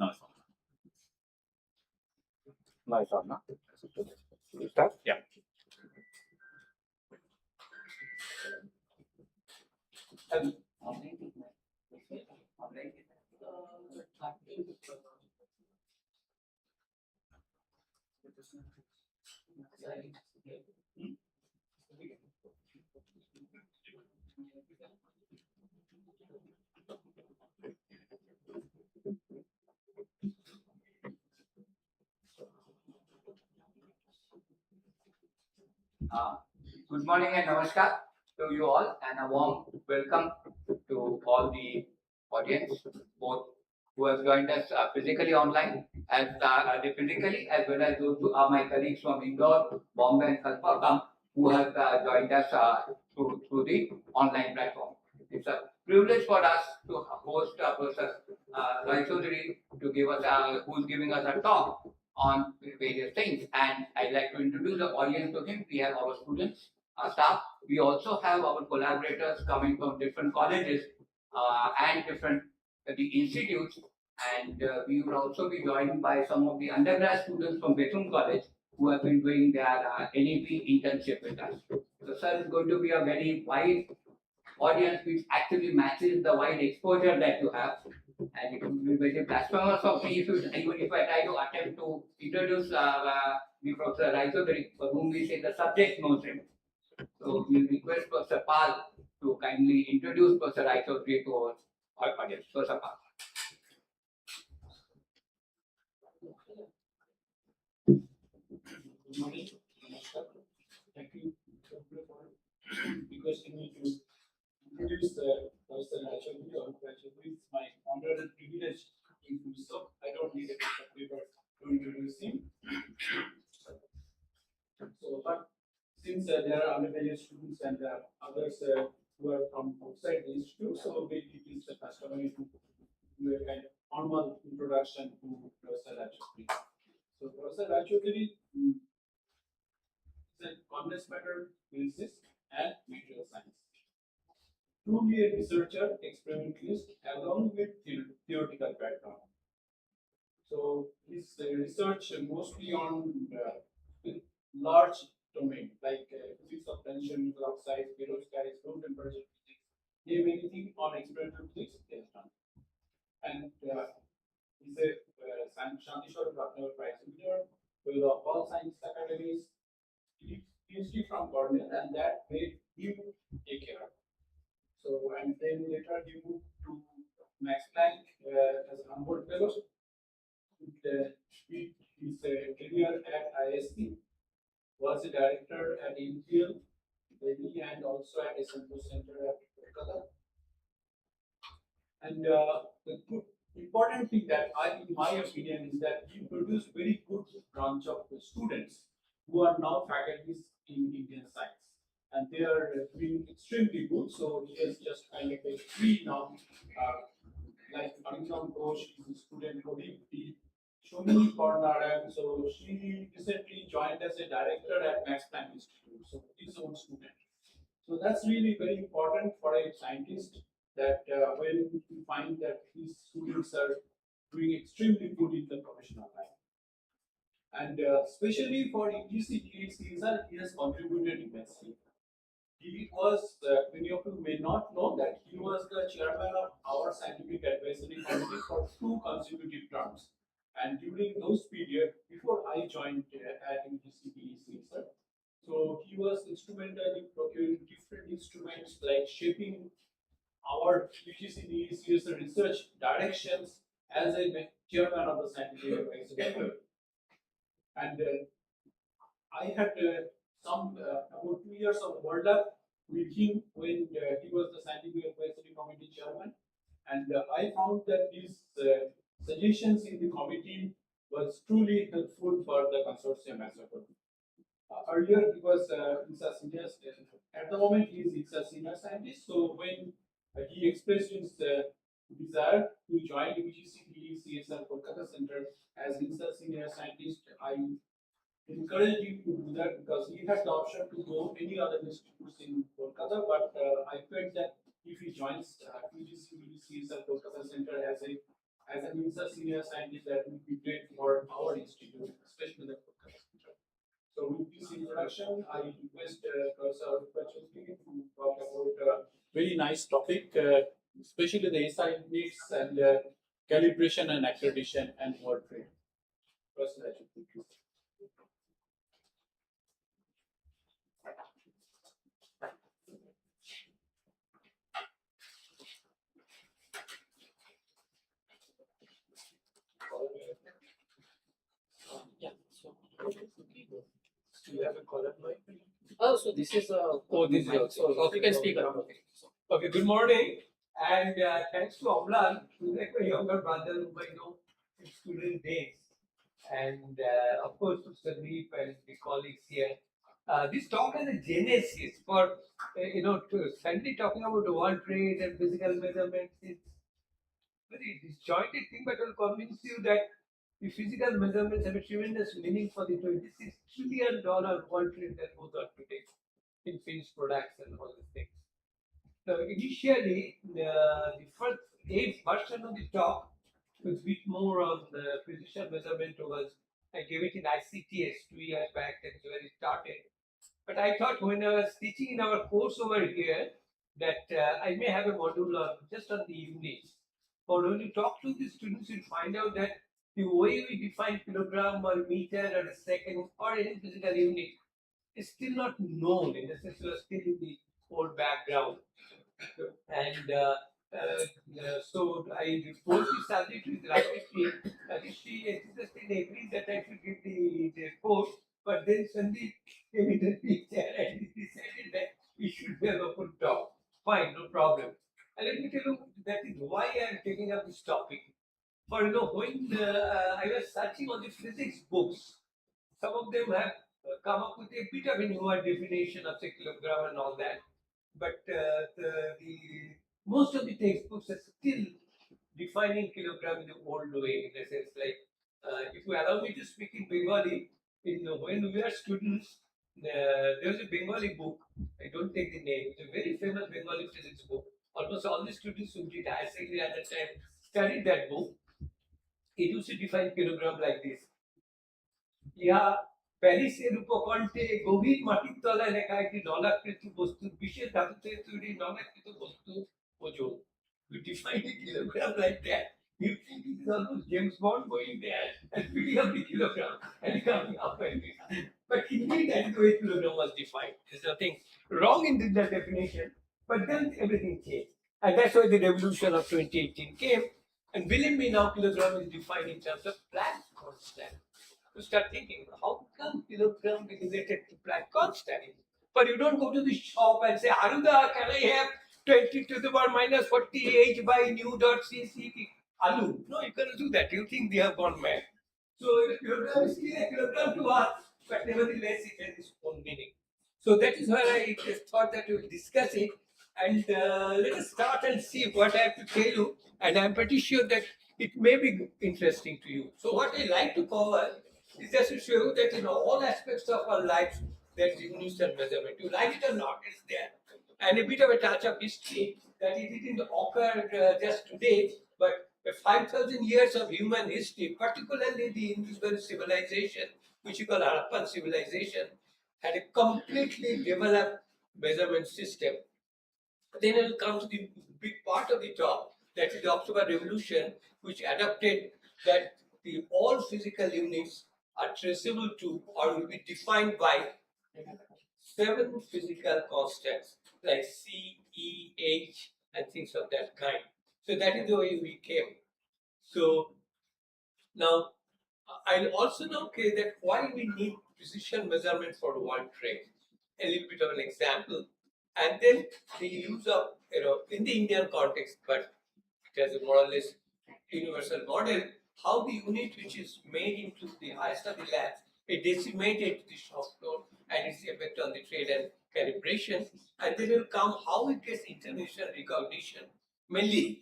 No, it's not. No, it's on. No? You start? Yeah. Good morning and namaskar to you all, and a warm welcome to all the audience, both who have joined us physically online, as physically, as well as those who are my colleagues from Indore, Bombay, and Kolkata, who have joined us through the online platform. It's a privilege for us to host Professor Raychaudhuri to give us who's giving us a talk on various things, and I'd like to introduce the audience to him. We have our students, our staff. We also have our collaborators coming from different colleges and different the institutes, and we will also be joined by some of the undergrad students from Bethune College who have been doing their NAB internship with us. So, sir, is going to be a very wide audience which actually matches the wide exposure that you have. And it would be very blasphemous of me even if I try to attempt to introduce the Professor Raychaudhuri, for whom we say the subject knows him. So we request Professor Pal to kindly introduce Professor Raychaudhuri to our audience. Professor Pal. Good morning. Thank you for requesting me to introduce Professor Raychaudhuri. Raychaudhuri is my honor and privilege to do so. I don't need a piece of paper to introduce him. So, but since there are undergraduate students and others who are from outside the institute, so maybe it is customary to do a kind of formal introduction to Professor Raychaudhuri. So, Professor Raychaudhuri is a complex matter physicist and material science. Truly a researcher, experimentalist, along with theoretical background. So his research mostly on large domain like physics of tension, nuclear oxides, perovskites, low temperature physics. Name anything on experimental physics he has done. And he's a Shantishwar Bhatnagar Prize winner, fellow of all science academies. He PhD from Cornell, and that made him a care. So, and then later he moved to Max Planck as a Humboldt Fellow. His career at IST, was a director at NABL, Delhi, and also at SMO Center at Kolkata. And the good, important thing that in my opinion, is that he produced very good branch of students who are now faculties in Indian science, and they are doing extremely good. So he has just kind of a three now, like Anupam Ghosh is a student, Kodipti, Shomini Kornarayan. So she recently joined as a director at Max Planck Institute, so his own student. So that's really very important for a scientist, that when you find that his students are doing extremely good in the professional life. And especially for UGC-DAE, he has contributed immensely. He was, many of you may not know that he was the chairman of our scientific advisory committee for 2 consecutive terms. And during those periods, before I joined at UGC-DAE, so he was instrumental in procuring different instruments, like shaping our UGC-DAE research directions as a chairman of the scientific advisory committee. And I had some about 2 years of overlap with him when he was the scientific advisory committee chairman, and I found that his suggestions in the committee was truly helpful for the consortium as a whole. Earlier he was INSA senior, at the moment he is INSA senior scientist. So when he expressed his desire to join UGC-DAE CSR Kolkata Center as INSA senior scientist, I encouraged him to do that because he had the option to go any other institutes in Kolkata, but I felt that if he joins UGC-DAE CSR Kolkata Center as an INSA senior scientist, that would be great for our institute, especially the Kolkata. So with this introduction, I request Professor Raychaudhuri to talk about a very nice topic, especially the SI units and calibration and accreditation and world trade. Professor Raychaudhuri. Yeah. So, do you have a color mic? Oh, so this is Oh, this is so you can speak up. Okay, good morning, and thanks to Amlan, who's like my younger brother, whom I know in student days, and of course to Sandeep and the colleagues here. This talk is a genesis for to Sandeep talking about the world trade and physical measurements. It's very disjointed thing, but will convince you that the physical measurements have a tremendous meaning for the $26 trillion world trade that goes on today in finished products and all these things. So initially, the first 8 version of the talk was a bit more on the precision measurement. I gave it in ICTS 2 years back, that's where it started. But I thought when I was teaching in our course over here that I may have a module on just on the units. For when you talk to the students, you'll find out that the way we define kilogram or meter or a second or any physical unit is still not known, in the sense you are still in the old background. And so I proposed this subject with Rakesh. She existentially agreed that I should give the course, but then Sandeep came in the picture and he decided that we should have a full talk. Fine, no problem. And let me tell you, that is why I am taking up this topic. For when I was searching on the physics books, some of them have come up with a bit of a newer definition of say kilogram and all that. But the most of the textbooks are still defining kilogram in the old way, in a sense like if you allow me to speak in Bengali, when we are students, there was a Bengali book. I don't take the name. It's a very famous Bengali physics book. Almost all the students who did higher secondary at that time studied that book. It used to define kilogram like this. ইহা প্যারিসের উপকণ্ঠে গভীর মাটির তলায় লেখা একটি নলাকৃতি বস্তুর বিশেষ ধাতু থেকে তৈরি নলাকৃত বস্তু ওজন. We define a kilogram like that. You think it is almost James Bond going there and picking up the kilogram and coming up like this. But indeed, that is the way kilogram was defined. There's nothing wrong in that definition, but then everything changed. And that's why the revolution of 2018 came. And believe me, now kilogram is defined in terms of Planck constant. You start thinking, how come kilogram is related to Planck constant? But you don't go to the shop and say, Aruda, can I have 20 to the power minus 40 h by nu dot cc? Alu. No, you cannot do that. You think they have gone mad. So kilogram is still a kilogram to us, but nevertheless it has its own meaning. So that is why I just thought that we will discuss it. And let us start and see what I have to tell you. And I'm pretty sure that it may be interesting to you. So what I like to cover is just to show you that in all aspects of our lives, there's universal measurement. You like it or not, it's there. And a bit of a touch of history that it didn't occur just today, but 5,000 years of human history, particularly the Indus Valley civilization, which you call Harappan civilization, had a completely developed measurement system. Then it will come to the big part of the talk, that is the October Revolution, which adopted that all physical units are traceable to or will be defined by 7 physical constants like C, E, H, and things of that kind. So that is the way we came. So now I'll also know that why we need precision measurement for world trade. A little bit of an example, and then the use of in the Indian context, but it has a more or less universal model, how the unit which is made into the highest of the labs, it decimated the shop floor and its effect on the trade and calibration, and then will come how it gets international recognition, mainly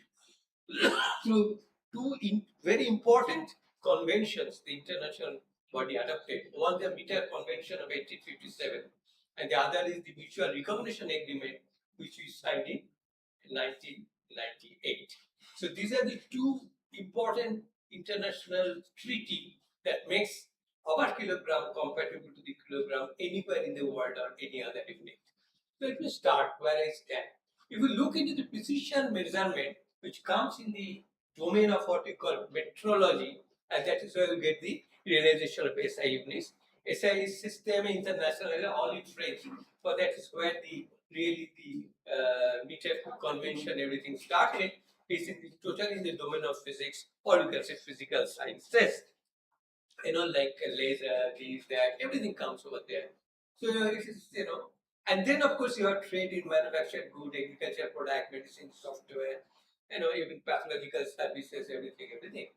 through 2 very important conventions the international body adopted. One, the Meter Convention of 1857, and the other is the Mutual Recognition Agreement, which we signed in 1998. So these are the 2 important international treaty that makes our kilogram compatible to the kilogram anywhere in the world or any other unit. So let me start where I stand. If we look into the precision measurement, which comes in the domain of what we call metrology, and that is where we get the realization of SI units. SI is System International, all in French. So that is where the meter convention, everything started. It's in the totally in the domain of physics, or you can say physical sciences. Like laser, these, that, everything comes over there. So it is, and then of course you have trade in manufactured good, agriculture product, medicine, software, even pathological services, everything.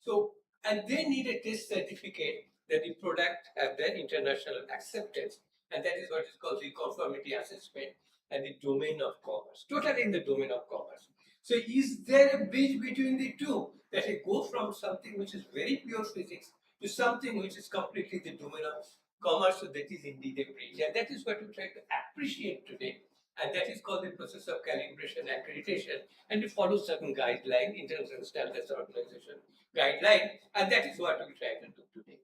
So, and they need a test certificate that the product have their international acceptance, and that is what is called the conformity assessment and the domain of commerce, totally in the domain of commerce. So is there a bridge between the two, that it go from something which is very pure physics to something which is completely the domain of commerce? So that is indeed a bridge, and that is what we try to appreciate today, and that is called the process of calibration accreditation, and it follows certain guidelines, international standards organization guideline, and that is what we try to do today.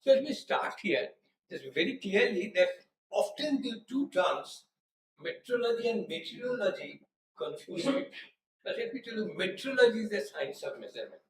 So let me start here, just very clearly that often the two terms, metrology and meteorology, confuse me. But let me tell you, metrology is the science of measurement.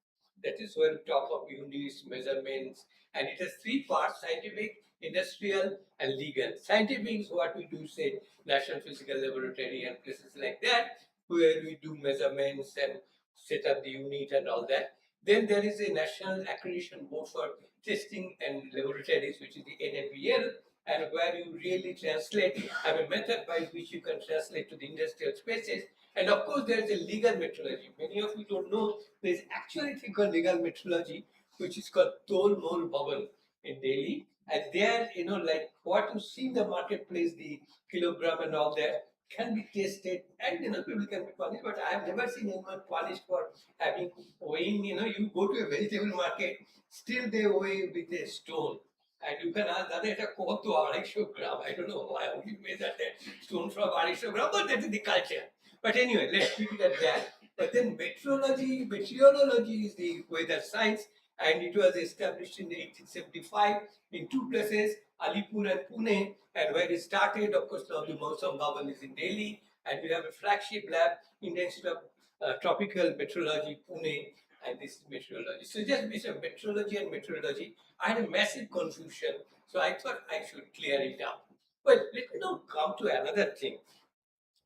That is where we talk of units, measurements, and it has three parts: scientific, industrial, and legal. Scientific is what we do, say, National Physical Laboratory and places like that, where we do measurements and set up the unit and all that. Then there is a National Accreditation Board for Testing and Laboratories, which is the NABL, and where you really translate, have a method by which you can translate to the industrial spaces. And of course, there is a legal metrology. Many of you don't know, there is actually a thing called legal metrology, which is called Tol Mol Bhavan in Delhi. And there, like what you see in the marketplace, the kilogram and all that, can be tested, and people can be punished. But I have never seen anyone punished for having weighing. You go to a vegetable market, still they weigh with a stone. And you can ask, Dada, it's a 250 gram. I don't know why would you measure that stone from 250 gram, but that is the culture. But anyway, let's keep it at that. But then meteorology is the weather science, and it was established in 1875 in two places, Alipur and Pune, and where it started, of course, now the Mausam Bhavan is in Delhi, and we have a flagship lab, Indian Institute of Tropical Meteorology, Pune, and this is meteorology. So just between meteorology and meteorology, I had a massive confusion, so I thought I should clear it up. Well, let me now come to another thing.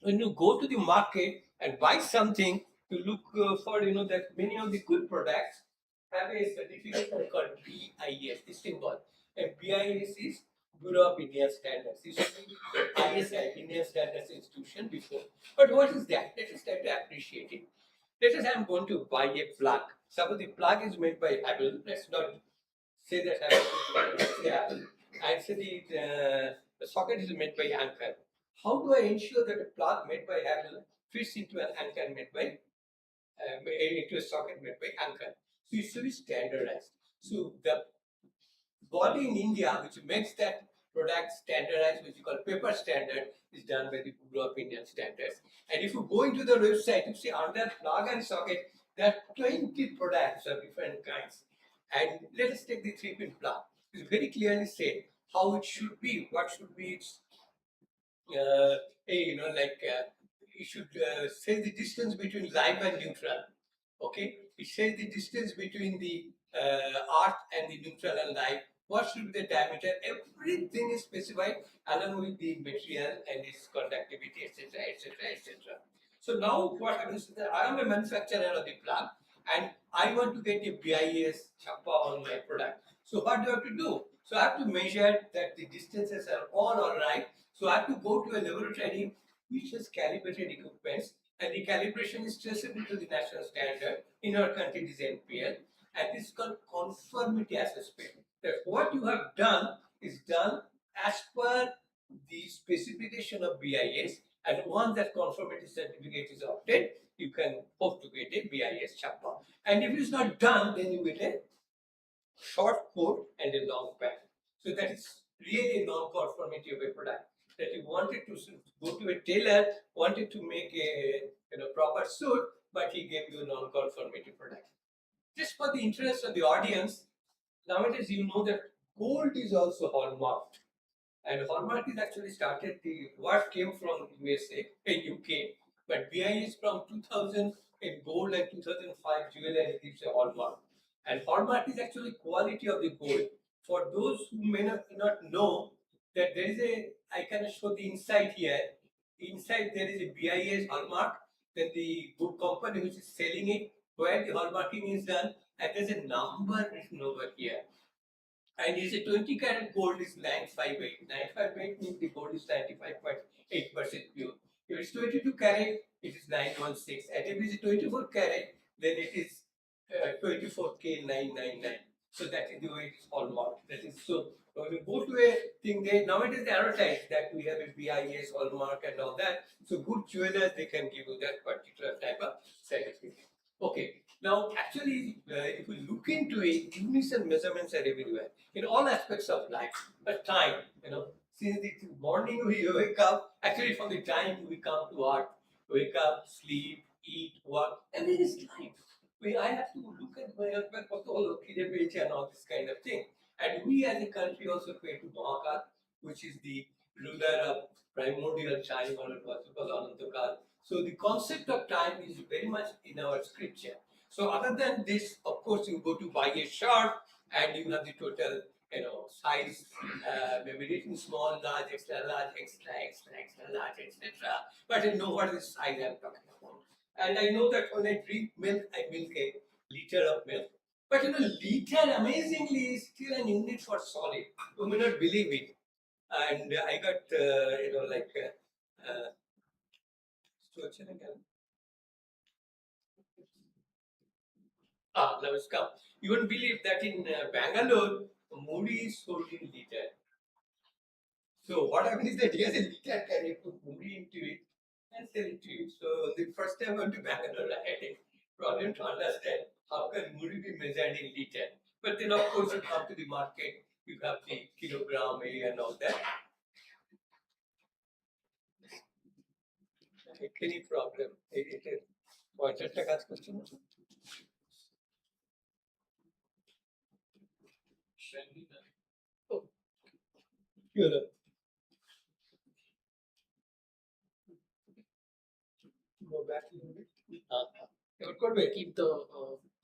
When you go to the market and buy something, you look for, that many of the good products have a certificate called BIS, the symbol. And BIS is Bureau of Indian Standards. This is the ISI, Indian Standards Institution before. But what is that? Let us try to appreciate it. Let us say I'm going to buy a plug. Suppose the plug is made by Apple. Let's not say that Apple. And say the socket is made by Anchor. How do I ensure that a plug made by Apple fits into an anchor made by into a socket made by Anchor? So it should be standardized. So the body in India which makes that product standardized, which you call paper standard, is done by the Bureau of Indian Standards. And if you go into the website, you see under plug and socket, there are 20 products of different kinds. And let us take the 3-pin plug. It's very clearly said how it should be, what should be its it should say the distance between live and neutral. Okay, it says the distance between the earth and the neutral and live. What should be the diameter? Everything is specified along with the material and its conductivity, etc., etc., etc. So now what happens is that I am a manufacturer of the plug and I want to get a BIS chappa on my product. So what do I have to do? So I have to measure that the distances are all right. So I have to go to a laboratory which has calibrated equipments, and the calibration is traceable to the national standard. In our country, it is NPL, and this is called conformity assessment. That what you have done is done as per the specification of BIS, and once that conformity certificate is obtained, you can hope to get a BIS chapter. And if it is not done, then you get a short coat and a long pant. So that is really a non-conformity of a product. That you wanted to go to a tailor, wanted to make a proper suit, but he gave you a non-conformity product. just for the interest of the audience, nowadays you know that gold is also hallmarked. And hallmark is actually started, the what came from USA and UK, but BIS from 2000 in gold and 2005 jewelry gives a hallmark. And hallmark is actually quality of the gold. For those who may not know that there is a, I can show the inside here. Inside there is a BIS hallmark, then the book company which is selling it, where the hallmarking is done, and there's a number written over here. And it's a 20 karat gold is 958. 958 means the gold is 95.8% pure. If it's 22 karat, it is 916. And if it is 24 karat, then it is 24K 999. So that is the way it is hallmark. That is so. When you go to a thing, they nowadays they advertise that we have a BIS hallmark and all that. So good jewelers they can give you that particular type of certificate. Okay. Now, actually, if we look into it, units and measurements are everywhere in all aspects of life. But time, since the morning we wake up, actually from the time we come to work, wake up, sleep, eat, work, and there is time. I have to look at my husband for all Calibration and all this kind of thing. And we as a country also pray to Mahakal, which is the ruler of primordial time or what we call Anantakal. So the concept of time is very much in our scripture. So other than this, of course, you go to buy a shirt and you have the total, size, maybe written small, large, extra large, extra large, etc. But I know what is size I'm talking about. And I know that when I drink milk, I milk a liter of milk. But liter amazingly is still an unit for solid. You may not believe it. And I got, now it's come. You won't believe that in Bangalore, Moody is sold in liter. So what happens is that he has a liter can you put Moody into it and sell it to you. So the first time I went to Bangalore, I had a problem to understand how can Moody be measured in liter. But then of course you come to the market, you have the kilogram and all that. Any problem? It is. What's the question? Here. Go back a little bit. Keep the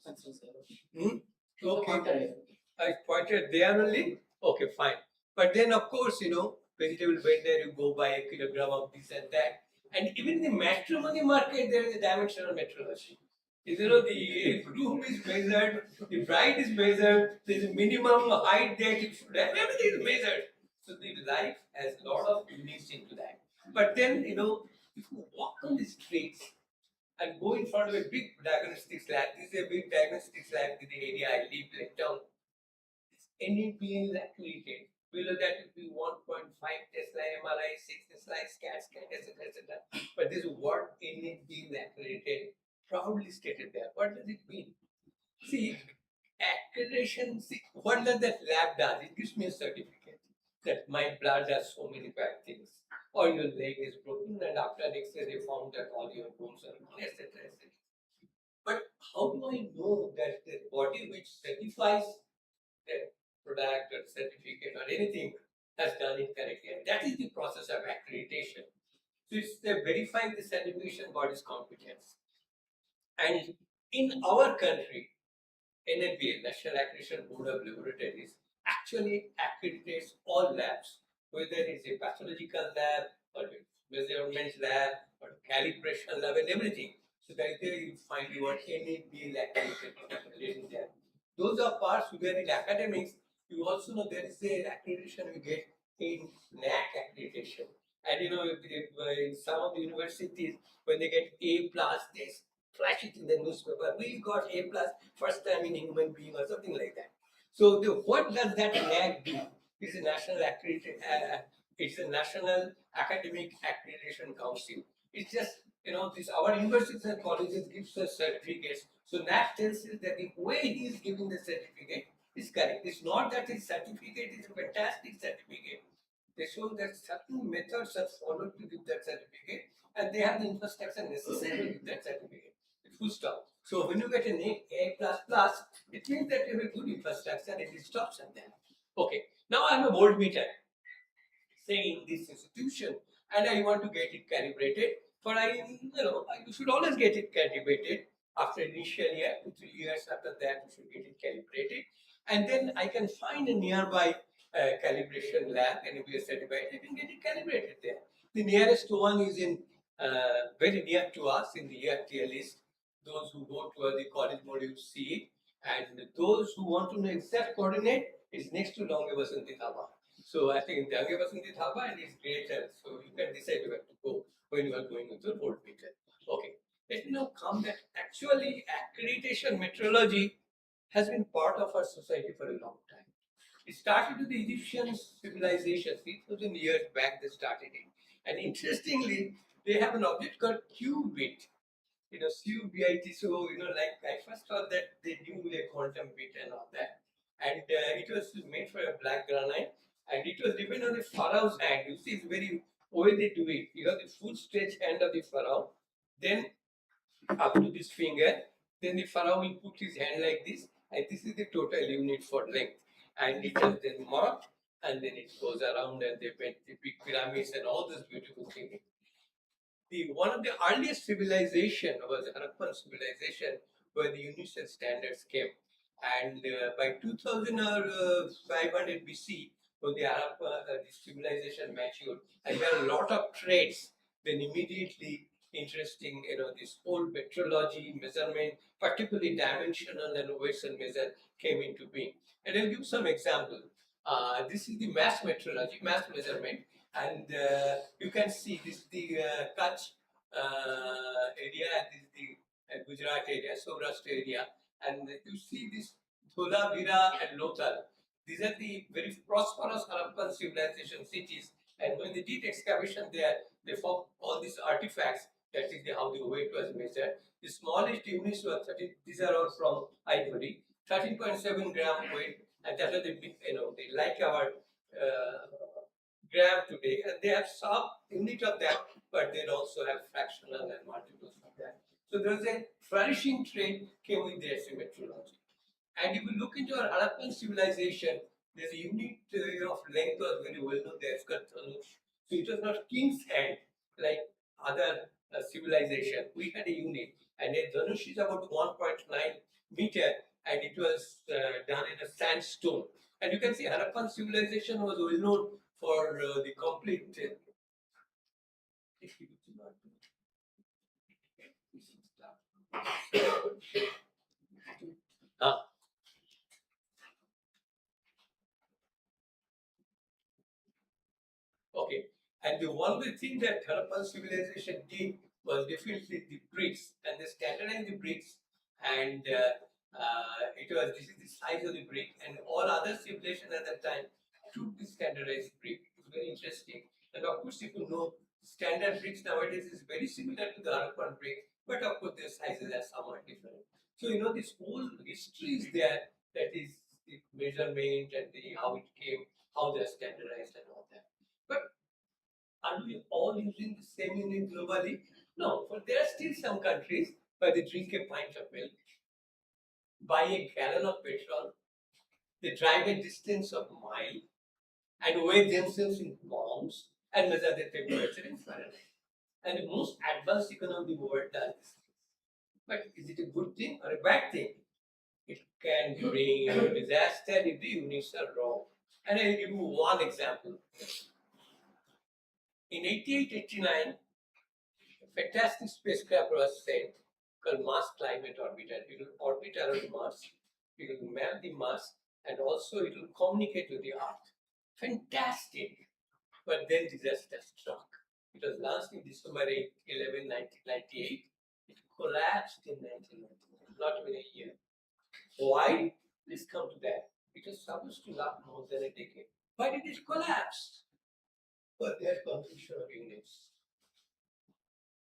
sensors there. Okay. I pointed there only. Okay, fine. But then, of course, vegetable vendor, you go buy a kilogram of this and that. And even in the matrimony market, there is a dimensional metrology. The groom is measured, the bride is measured, there is a minimum height that you should have, everything is measured. So the life has a lot of units into that. But then, if you walk on the streets and go in front of a big diagnostics lab, this is a big diagnostics lab in the area I live, like town. NABL is accredited. Below that would be 1.5 Tesla MRI, 6 Tesla scan, etc. But this word NABL is accredited, proudly stated there. What does it mean? See, accreditation, what does that lab do? It gives me a certificate that my blood does so many bad things. Or your leg is broken and after X-ray they found that all your bones are gone, etc. But how do I know that the body which certifies the product or certificate or anything has done it correctly? And that is the process of accreditation. So it's verifying the certification body's competence. And in our country, NABL, National Accreditation Board of Laboratories, actually accreditates all labs, whether it's a pathological lab or a measurement lab or a calibration lab and everything. So that there you find your NABL accreditation there. Those are parts where in academics, you also know there is a accreditation we get in NAC accreditation. And in some of the universities, when they get A+, they flash it in the newspaper. We got A+, first time in human being or something like that. So what does that NAC do? It's a national it's a national academic accreditation council. It's just this our universities and colleges gives us certificates. So NAC tells us that the way he is giving the certificate is correct. It's not that his certificate is a fantastic certificate. They show that certain methods are followed to give that certificate, and they have the infrastructure necessary to give that certificate. Full stop. So when you get an A++, plus, it means that you have a good infrastructure and it stops at that. Okay, now I'm a voltmeter, say in this institution, and I want to get it calibrated. You should always get it calibrated after initial year, 2-3 years after that, you should get it calibrated. And then I can find a nearby calibration lab and if we are certified, I can get it calibrated there. The nearest one is in very near to us in the year tier list. Those who go to the college module C, and those who want to know exact coordinate is next to Longe Vasanti Dhaba. So I think Longe Vasanti Dhaba and it's greater, so you can decide where to go when you are going with your voltmeter. Okay, let me now come that actually accreditation metrology has been part of our society for a long time. It started with the Egyptian civilization, 3,000 years back they started it. And interestingly, they have an object called qubit, qubit. So, like I first thought that they knew a quantum bit and all that. And it was made for a black granite and it was dependent on the pharaoh's hand. You see, it's very way they do it. You have the full stretch hand of the pharaoh, then up to this finger, then the pharaoh will put his hand like this, and this is the total unit for length. And it is then marked, and then it goes around and they paint the big pyramids and all those beautiful things. One of the earliest civilization was the Harappan civilization, where the universal standards came. And by 2500 BC, when the Harappa the civilization matured, and there are a lot of trades, then immediately interesting, this whole metrology, measurement, particularly dimensional and weights and measure came into being. And I'll give some example. This is the mass metrology, mass measurement, and you can see this is the Kutch area, this is the Gujarat area, Saurashtra area, and you see this Dholavira and Lothal. These are the very prosperous Harappan civilization cities, and when they did excavation there, they found all these artifacts. That is how the weight was measured. The smallest units were 30. These are all from ivory, 13.7 gram weight, and that was the big, they like our gram today, and they have some unit of that, but they also have fractional and multiples of that. So there was a flourishing trade came with the metrology. And if you look into our Harappan civilization, there's a unit of length was very well known there, it's called Dhanush. So it was not king's hand like other civilization. We had a unit, and a Dhanush is about 1.9 meter, and it was done in a sandstone. And you can see Harappan civilization was well known for the complete. Okay, and the one thing that Harappan civilization did was definitely the bricks, and they standardized the bricks, and this is the size of the brick, and all other civilizations at that time took the standardized brick. It's very interesting, and of course, if you know, standard bricks nowadays is very similar to the Harappan brick, but of course, their sizes are somewhat different. So this whole history is there. That is the measurement and how it came, how they are standardized, and all that. But are we all using the same unit globally? No, but there are still some countries where they drink a pint of milk, buy a gallon of petrol, they drive a distance of a mile, and weigh themselves in pounds and measure their temperature in Fahrenheit. And the most advanced economy in the world does this. But is it a good thing or a bad thing? It can bring a disaster if the units are wrong. And I'll give you one example. In 88-89, a fantastic spacecraft was sent called Mars Climate Orbiter. It will orbit around Mars, it will map the Mars, and also it will communicate with the Earth. Fantastic! But then disaster struck. It was launched in December 11, 1998. It collapsed in 1999, not even a year. Why? Let's come to that. It was supposed to last more than a decade. Why did it collapse? But there's confusion of units.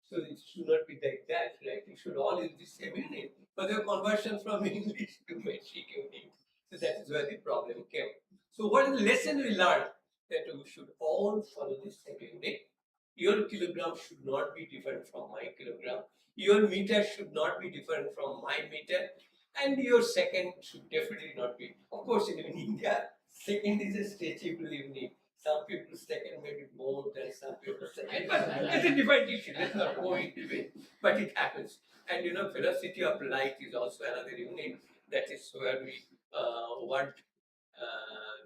So it should not be like that, right? You should all use the same unit. But the conversion from English to metric unit. So that is where the problem came. So what is the lesson we learned? That we should all follow the same unit. Your kilogram should not be different from my kilogram. Your meter should not be different from my meter. and your second should definitely not be. Of course, in India, second is a stretchable unit. Some people's second may be more than some people's second, but it's a different issue. Let's not go into it. But it happens. And velocity of light is also another unit that is where we want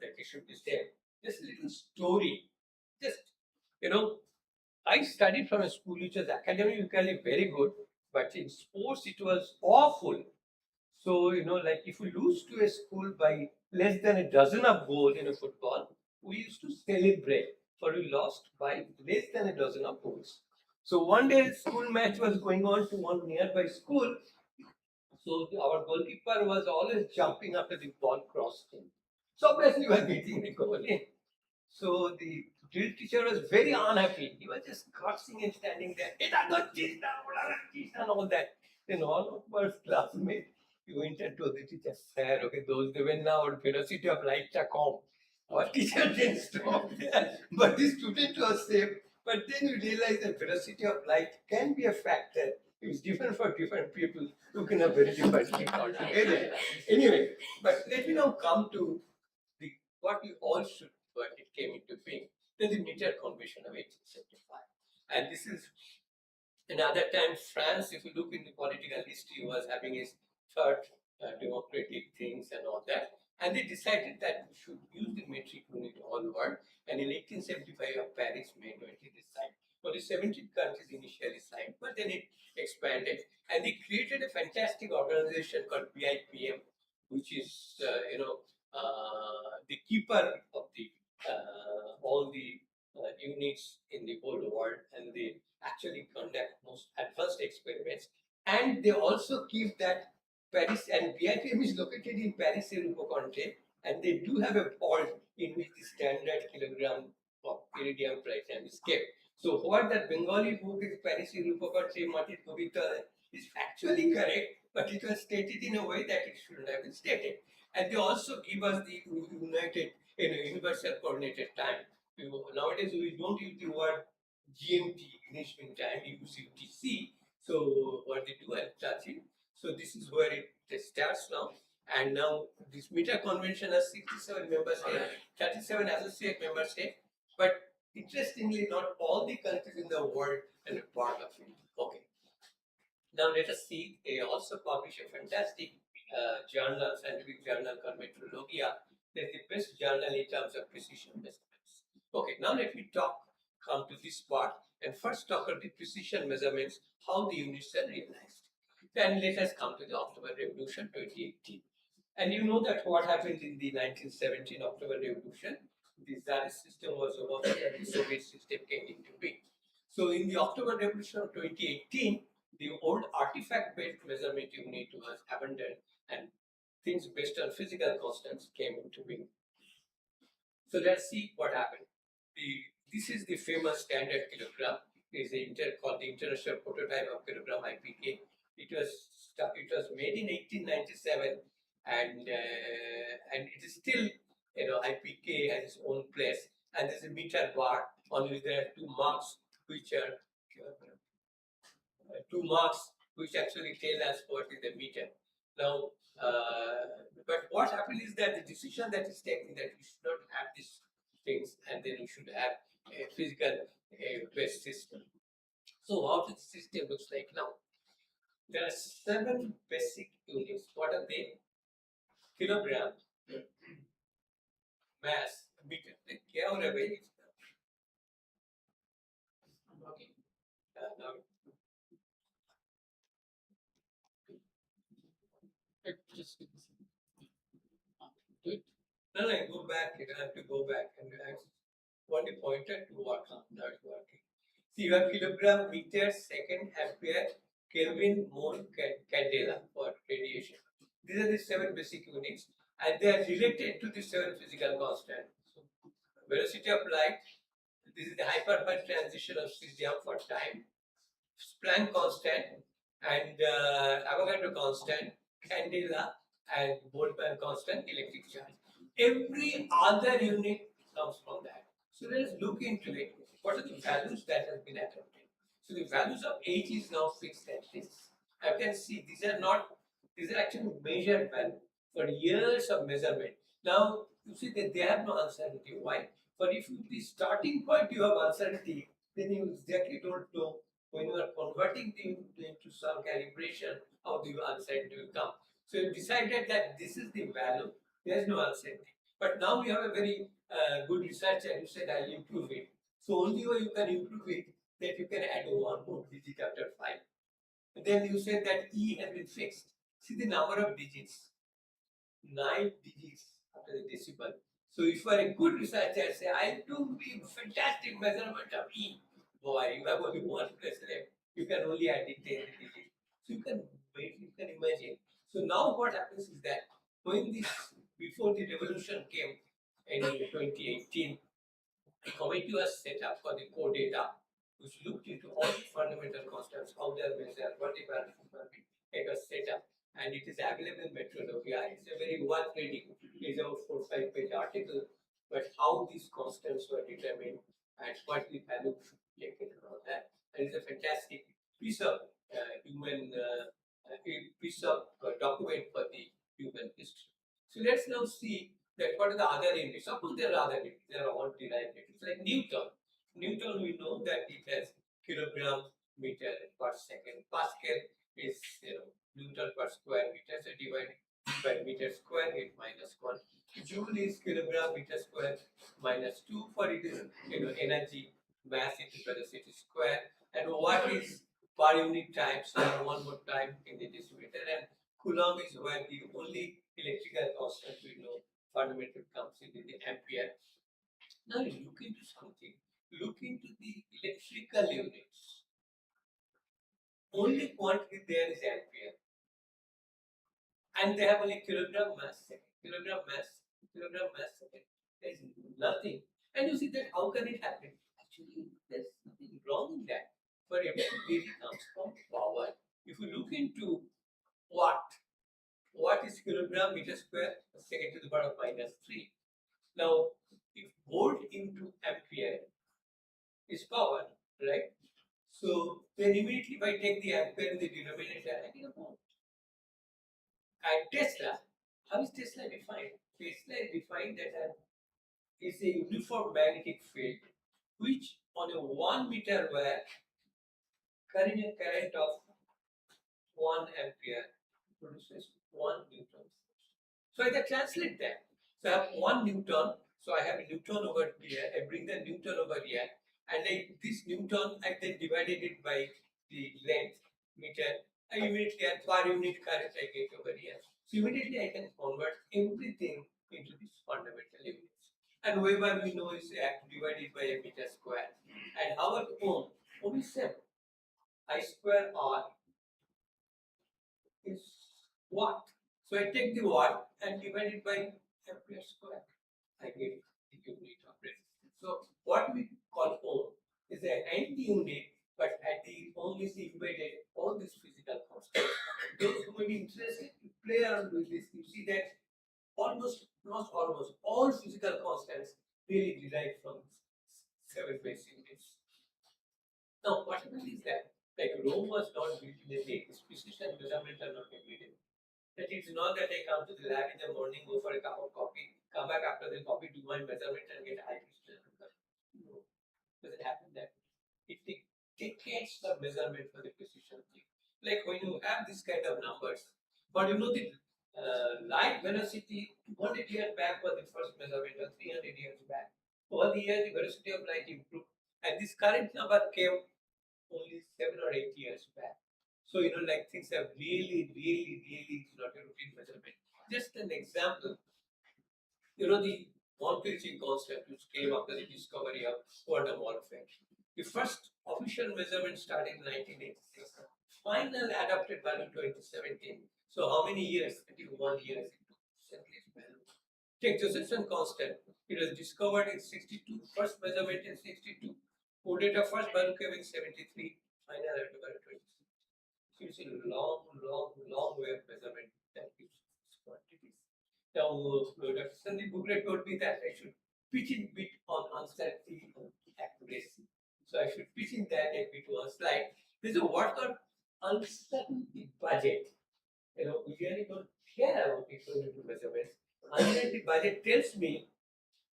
that it should be said. Just a little story. Just, I studied from a school which was academically very good, but in sports it was awful. So, like if we lose to a school by less than a dozen of goals in a football, we used to celebrate for we lost by less than a dozen of goals. So one day a school match was going on to one nearby school. So our goalkeeper was always jumping after the ball crossed him. So obviously we were getting the goal in. So the drill teacher was very unhappy. He was just cursing and standing there. And all that. Then all of our classmates, he went and told the teacher, sir, okay, those when now our velocity of light are calm. Our teacher didn't stop there. But the student was safe. But then we realized that velocity of light can be a factor. It's different for different people who can have very different thoughts. Anyway, but let me now come to what we all should, but it came into being. Then the Meter Convention of 1875. And this is another time France, if you look in the political history, was having its third democratic things and all that. And they decided that we should use the metric unit all world. And in 1875, Paris made it this sign. For the 17 countries initially signed, but then it expanded. And they created a fantastic organization called BIPM, which is, the keeper of the all the units in the whole world, and they actually conduct most advanced experiments. And they also keep that Paris, and BIPM is located in Paris Europe, and they do have a vault in which the standard kilogram of iridium platinum is kept. So what that Bengali book is Paris Europe Matit Kavita is factually correct, but it was stated in a way that it shouldn't have been stated. And they also give us the universal coordinated time. Nowadays we don't use the word GMT, Greenwich Mean Time, we use UTC. So what they do at touching. So this is where it starts now. And now this Meter Convention has 67 member states, 37 associate member states. But interestingly, not all the countries in the world are a part of it. Okay. Now let us see, they also publish a fantastic journal, scientific journal called Metrologia. That's the best journal in terms of precision measurements. Okay, now let me come to this part and first talk about the precision measurements, how the units are realized. Then let us come to the October Revolution 2018. And you know that what happened in the 1917 October Revolution, the Tsarist system was over and the Soviet system came into being. So in the October Revolution of 2018, the old artifact-based measurement unit was abandoned and things based on physical constants came into being. So let's see what happened. This is the famous standard kilogram. It is called the International Prototype of Kilogram IPK. It was made in 1897, and it is still, IPK has its own place. And there's a meter bar on which there are two marks which actually tell us what is the meter. Now, but what happened is that the decision that is taken that we should not have these things, and then we should have a physical based system. So how does the system looks like now? There are 7 basic units. What are they? Kilogram, mass, meter. Okay. Now, just do it. No, go back. You have to go back and want the pointer to work on. Now it's working. See, you have kilogram, meter, second, ampere, Kelvin, mole, candela for radiation. These are the 7 basic units, and they are related to the 7 physical constants. So, velocity of light, this is the hyperfast transition of cesium for time, Planck constant, and Avogadro constant, candela, and Boltzmann constant, electric charge. Every other unit comes from that. So let us look into it. What are the values that have been attempted? So the values of H is now fixed at this. I can see these are not These are actually measured value for years of measurement. Now, you see that they have no uncertainty. Why? But if the starting point you have uncertainty, then you exactly don't know when you are converting into some calibration, how the uncertainty will come. So you decided that this is the value, there is no uncertainty. But now you have a very good researcher who said, I'll improve it. So only way you can improve it, that you can add one more digit after 5. And then you said that E has been fixed. See the number of digits, 9 digits after the decimal. So if you are a good researcher, say, I do a fantastic measurement of E. Boy, you have only one place left. You can only add it 10 digits. So you can imagine. So now what happens is that when this, before the revolution came in 2018, a committee was set up for the core data, which looked into all the fundamental constants, how they are measured, what the values will be. It was set up, and it is available in Methodology. It's a very worth reading. It's a 4-5 page article, but how these constants were determined and what the value taken and all that. And it's a fantastic piece of document for the human history. So let's now see that what are the other units. Suppose there are other units, they are all derived units, like Newton. Newton, we know that it has kilogram meter per second. Pascal is Newton per square meter, so divided by meter square, it minus 1. Joule is kilogram meter square minus 2, for it is energy, mass into velocity square. And what is per unit time? So one more time in the decimeter, and Coulomb is where the only electrical constant we know fundamental comes in the ampere. Now look into something. Look into the electrical units. Only quantity there is ampere. And they have only kilogram mass second. Kilogram mass second. There is nothing. And you see that how can it happen? Actually, there's nothing wrong in that. But everything really comes from power. If you look into what is kilogram meter square second to the power of minus 3. Now, if volt into ampere is power, right? So then immediately if I take the ampere in the denominator, I get a volt. And Tesla, how is Tesla defined? Tesla is defined as is a uniform magnetic field which on a 1 meter wire carrying a current of 1 ampere produces 1 Newton. So I can translate that. So I have 1 Newton, so I have a Newton over here, I bring the Newton over here, and this Newton I then divided it by the length meter, I immediately get per unit current I get over here. So immediately I can convert everything into these fundamental units. And Weber we know is divided by a meter square. And our ohm? Ohm is same. I square R is watt. So I take the watt and divide it by ampere square. I get the unit of resistance. So what we call ohm is an anti-unit, but at the ohm is embedded all these physical constants. Those who may be interested to play around with this, you see that not almost all physical constants really derive from 7 base units. Now what happens is that like Rome was not built in a day, its precision measurements are not immediate. That it's not that I come to the lab in the morning, go for a cup of coffee, come back after the coffee, do my measurement and get high precision. No. Does it happen that it takes decades of measurement for the precision thing? Like when you have this kind of numbers, but you know the light velocity 200 years back was the first measurement, or 300 years back. Over the years, the velocity of light improved, and this current number came only 7 or 8 years back. So, like things have really, it's not a routine measurement. Just an example, the Montefiore constant which came after the discovery of quantum warfare. The first official measurement started in 1986. Final adopted value 2017. So how many years? 21 years it took. Take Josephson constant. It was discovered in 62. First measurement in 62. Core data first value came in 73. Final adopted value 26. So it's a long way of measurement that gives quantities. Now, Dr. Sandeep Bugre told me that I should pitch in bit on uncertainty and accuracy. So I should pitch in that a bit one slide. There's a word called uncertainty budget. We really don't care about equilibrium measurements. Unless the budget tells me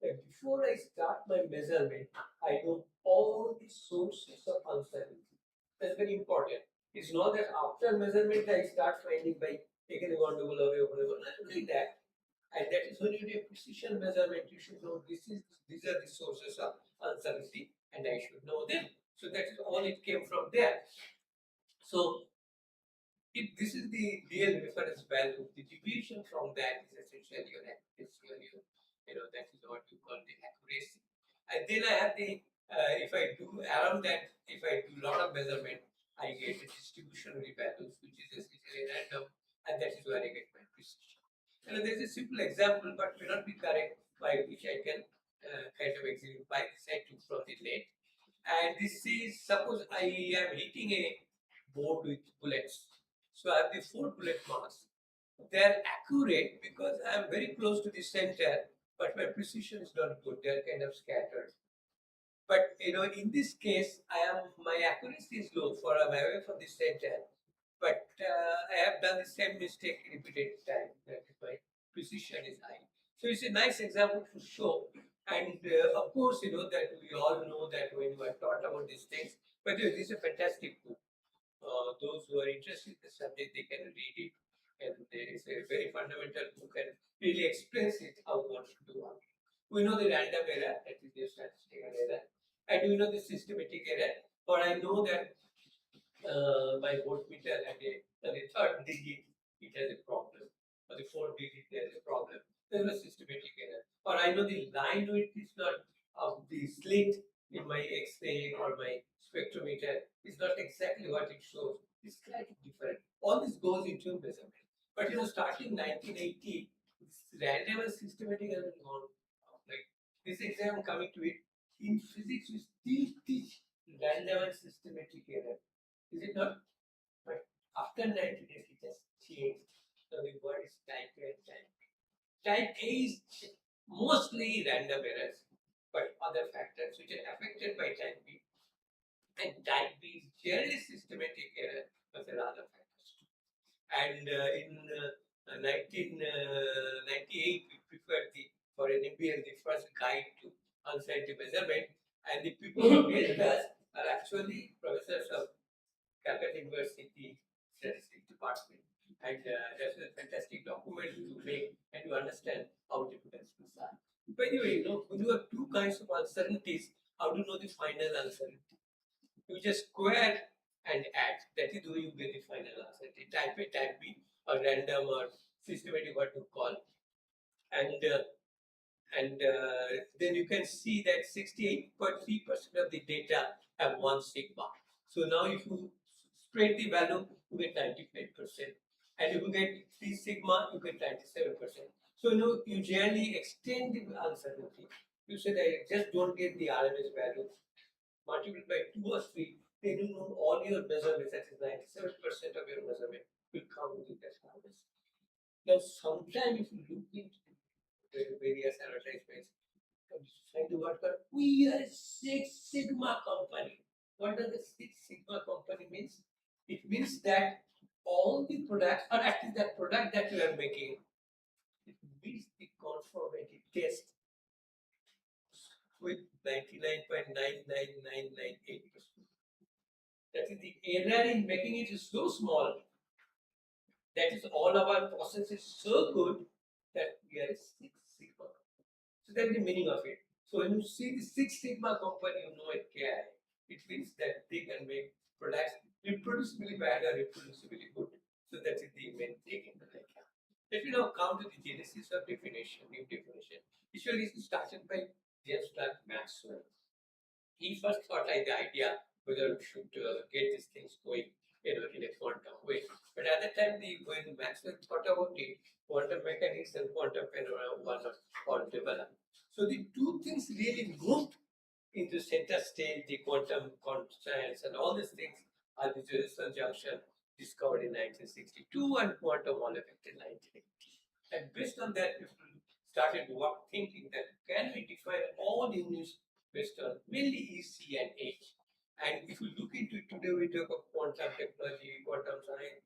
that before I start my measurement, I know all the sources of uncertainty. That's very important. It's not that after measurement I start finding by taking one double away, nothing like that. And that is when you do a precision measurement, you should know these are the sources of uncertainty, and I should know them. So that is all it came from there. So if this is the real reference value, the deviation from that is essentially your accuracy, or that is what you call the accuracy. And then I have the, if I do around that, if I do a lot of measurement, I get the distributionary values, which is essentially random, and that is where I get my precision. There's a simple example, but may not be correct, by which I can kind of exemplify this I took from the late. And this is, suppose I am hitting a board with bullets. So I have the 4 bullet marks. They are accurate because I am very close to the center, but my precision is not good. They are kind of scattered. But in this case, my accuracy is low, for I'm away from the center. But I have done the same mistake repeated times. That is my precision is high. So it's a nice example to show. And of course, that we all know that when we are taught about these things. But this is a fantastic book. Those who are interested in the subject, they can read it. And it's a very fundamental book and really explains it how one should do it. We know the random error, that is the statistical error. And we know the systematic error. But I know that my voltmeter at the 3rd digit, it has a problem. Or the 4th digit, there is a problem. There is a systematic error. Or I know the line width is not of the slit in my X-ray or my spectrometer is not exactly what it shows. It's slightly different. All this goes into measurement. But starting 1980, this random and systematic has been gone. Like this exam coming to it, in physics we still teach random and systematic error. Is it not? But after 1980, it has changed. So the word is type A and type B. Type A is mostly random errors, but other factors which are affected by type B. And type B is generally systematic error, but there are other factors too. And in 1998, we prepared for NABL the first guide to uncertainty measurement, and the people who made us are actually professors of Calcutta University Statistics Department. And that's a fantastic document to make and to understand how difficult things are. By the way, when you have 2 kinds of uncertainties, how do you know the final uncertainty? You just square and add. That is the way you get the final uncertainty. Type A, type B, or random or systematic, what you call. And then you can see that 68.3% of the data have 1 sigma. So now if you spread the value, you get 95%. And if you get 3 sigma, you get 97%. So you generally extend the uncertainty. You say that I just don't get the RMS value. Multiplied by 2 or 3, then you know all your measurements, that is 97% of your measurement will come with that RMS. Now sometimes if you look into various advertisements, we are a 6 sigma company. What does the 6 sigma company means? It means that all the products, or at least that product that you are making, it meets the conformity test with 99.99998%. That is the error in making it is so small. That is all our process is so good that we are a 6 sigma. So that's the meaning of it. So when you see the 6 sigma company, you know it care. It means that they can make products reproducibly bad or reproducibly good. So that is the main thing in the lecture. Let me now come to the genesis of definition, new definition. Usually it started by James Clerk Maxwell. He first thought like the idea whether we should get these things going in a quantum way. But at the time, when Maxwell thought about it, quantum mechanics and quantum phenomena were all developed. So the 2 things really moved into center stage, the quantum constants and all these things are the Jerusalem junction discovered in 1962 and quantum all effect in 1980. And based on that, people started thinking that can we define all units based on mainly EC and H. And if you look into it today, we talk of quantum technology, quantum science,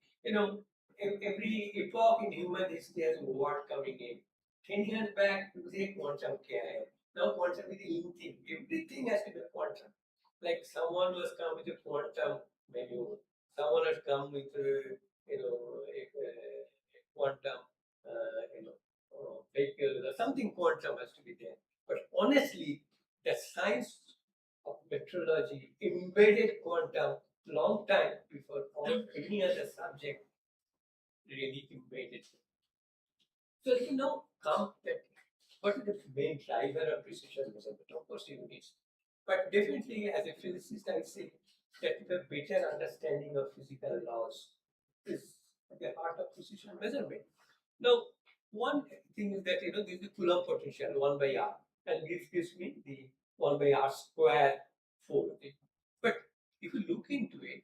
every epoch in human history has a word coming in. 10 years back, we say quantum care. Now quantum is anything. Everything has to be quantum. Like someone was come with a quantum menu. Someone has come with a quantum vehicle or something quantum has to be there. But honestly, the science of metrology embedded quantum long time before any other subject really embedded. So come that what is the main driver of precision measurement? Of course, units. But definitely, as a physicist, I say that the better understanding of physical laws is at the heart of precision measurement. Now, one thing is that this is the Coulomb potential 1 by r, and this gives me the 1 by r square force. But if you look into it,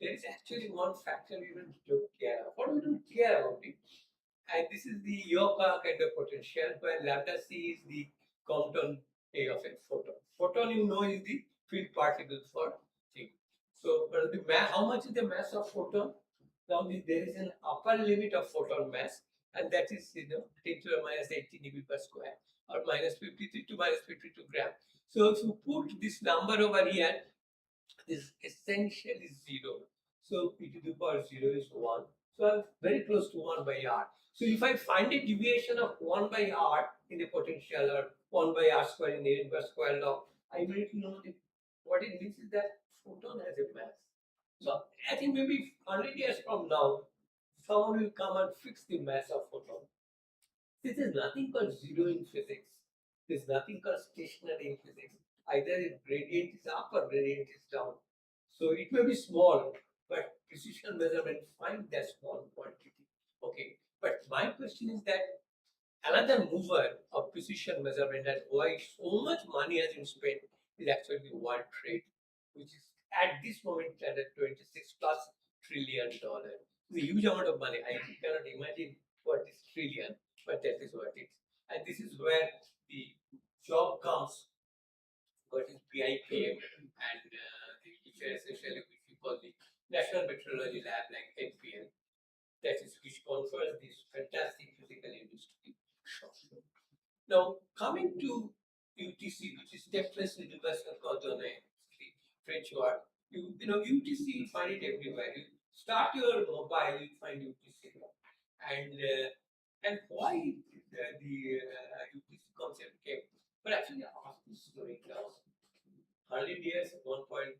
there is actually one factor we don't care about. What we don't care about it, and this is the Yoka kind of potential, where lambda c is the Compton A of a photon. Photon, is the field particle for thing. So, but how much is the mass of photon? Now, there is an upper limit of photon mass, and that is 10 to the minus 18 eV per square, or minus 53 to minus 52 gram. So, if you put this number over here, this essentially is 0. So, e to the power 0 is 1. So, I'm very close to 1 by r. So, if I find a deviation of 1 by r in the potential, or 1 by r square in the inverse square law, I need to know what it means is that photon has a mass. So, I think maybe 100 years from now, someone will come and fix the mass of photon. This is nothing called zero in physics. There is nothing called stationary in physics. Either the gradient is up or gradient is down. So it may be small, but precision measurement find that small quantity. Okay, but my question is that another mover of precision measurement and why so much money has been spent is actually the world trade, which is at this moment at $26+ trillion. It's a huge amount of money. I cannot imagine what is trillion, but that is what it is. And this is where the job comes, what is BIPM, and which are essentially which we call the National Meteorology Lab, like NPL, that is which confers this fantastic physical industry. Now, coming to UTC, which is Step-less Universal Coordinate, French word, UTC, you find it everywhere. You start your mobile, you find UTC. And why the UTC concept came? But actually, Earth is slowing down. 100 years, 1.7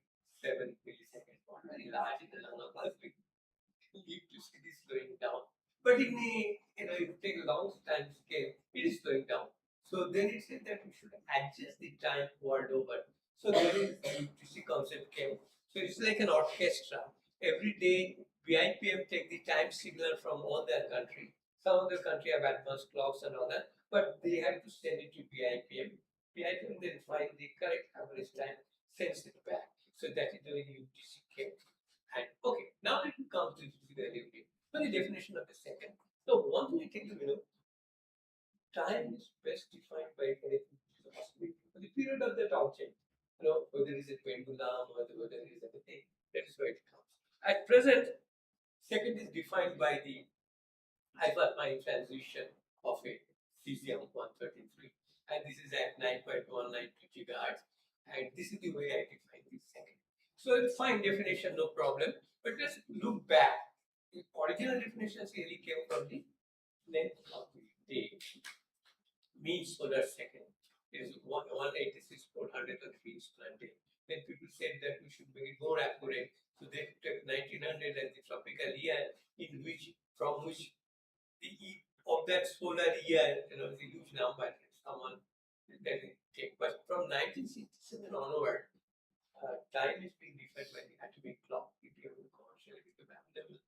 milliseconds, very large in the lung of Earth. You need to see this slowing down. But in the, if you take a long time scale, it is slowing down. So then it said that we should adjust the time world over. So there is the UTC concept came. So it's like an orchestra. Every day, BIPM take the time signal from all their country. Some of the country have advanced clocks and all that, but they have to send it to BIPM. BIPM then find the correct average time, sends it back. So that is the way the UTC came. And okay, now let me come to the relativity. So the definition of the second. So one thing I tell you, time is best defined by anything which is possible. The period of that object, whether it is a pendulum or whether it is a thing, that is where it comes. At present, second is defined by the hyperfine transition of a cesium-133, and this is at 9.192 gigahertz, and this is the way I define this second. So it's fine definition, no problem, but let's look back. The original definitions really came from the length of the day, mean solar second. It is 186,403 per day. Then people said that we should make it more accurate, so they took 1900 as the tropical year, from which the of that solar year, is a huge number. Someone that will take, but from 1967 onward, time is being defined by the atomic clock. It became commercially available,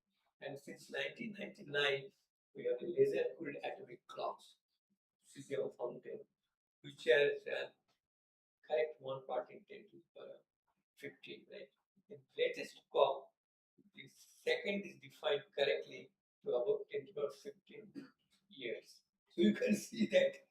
and since 1999, we have the laser-cooled atomic clocks, cesium fountain, which has correct 1 part in 10 to the power 15. Right? The latest clock, the second is defined correctly to about 10 to the power 15 years. So you can see that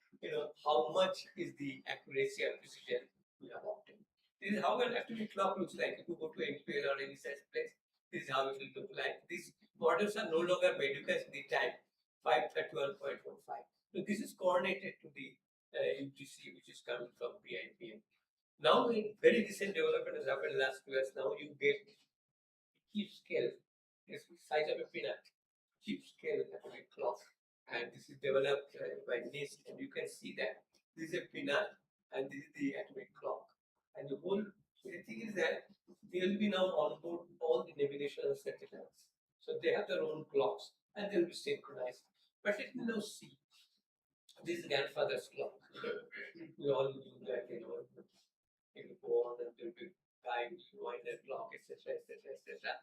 how much is the accuracy and precision we have obtained. This is how an atomic clock looks like. If you go to NPL or any such place, this is how it will look like. This models are no longer made. You can see the time 531.15. So this is coordinated to the UGC, which is coming from PIPM. Now, in very recent development has happened last 2 years. Now you get chip scale, this is size of a peanut, chip scale atomic clock, and this is developed by NIST, and you can see that this is a peanut and this is the atomic clock, and the whole thing is that they will be now on board all the navigational satellites, so they have their own clocks and they will be synchronized. But let me now see this grandfather's clock. We all knew that, it will go on and there will be time, wind the clock, etc., etc., etc.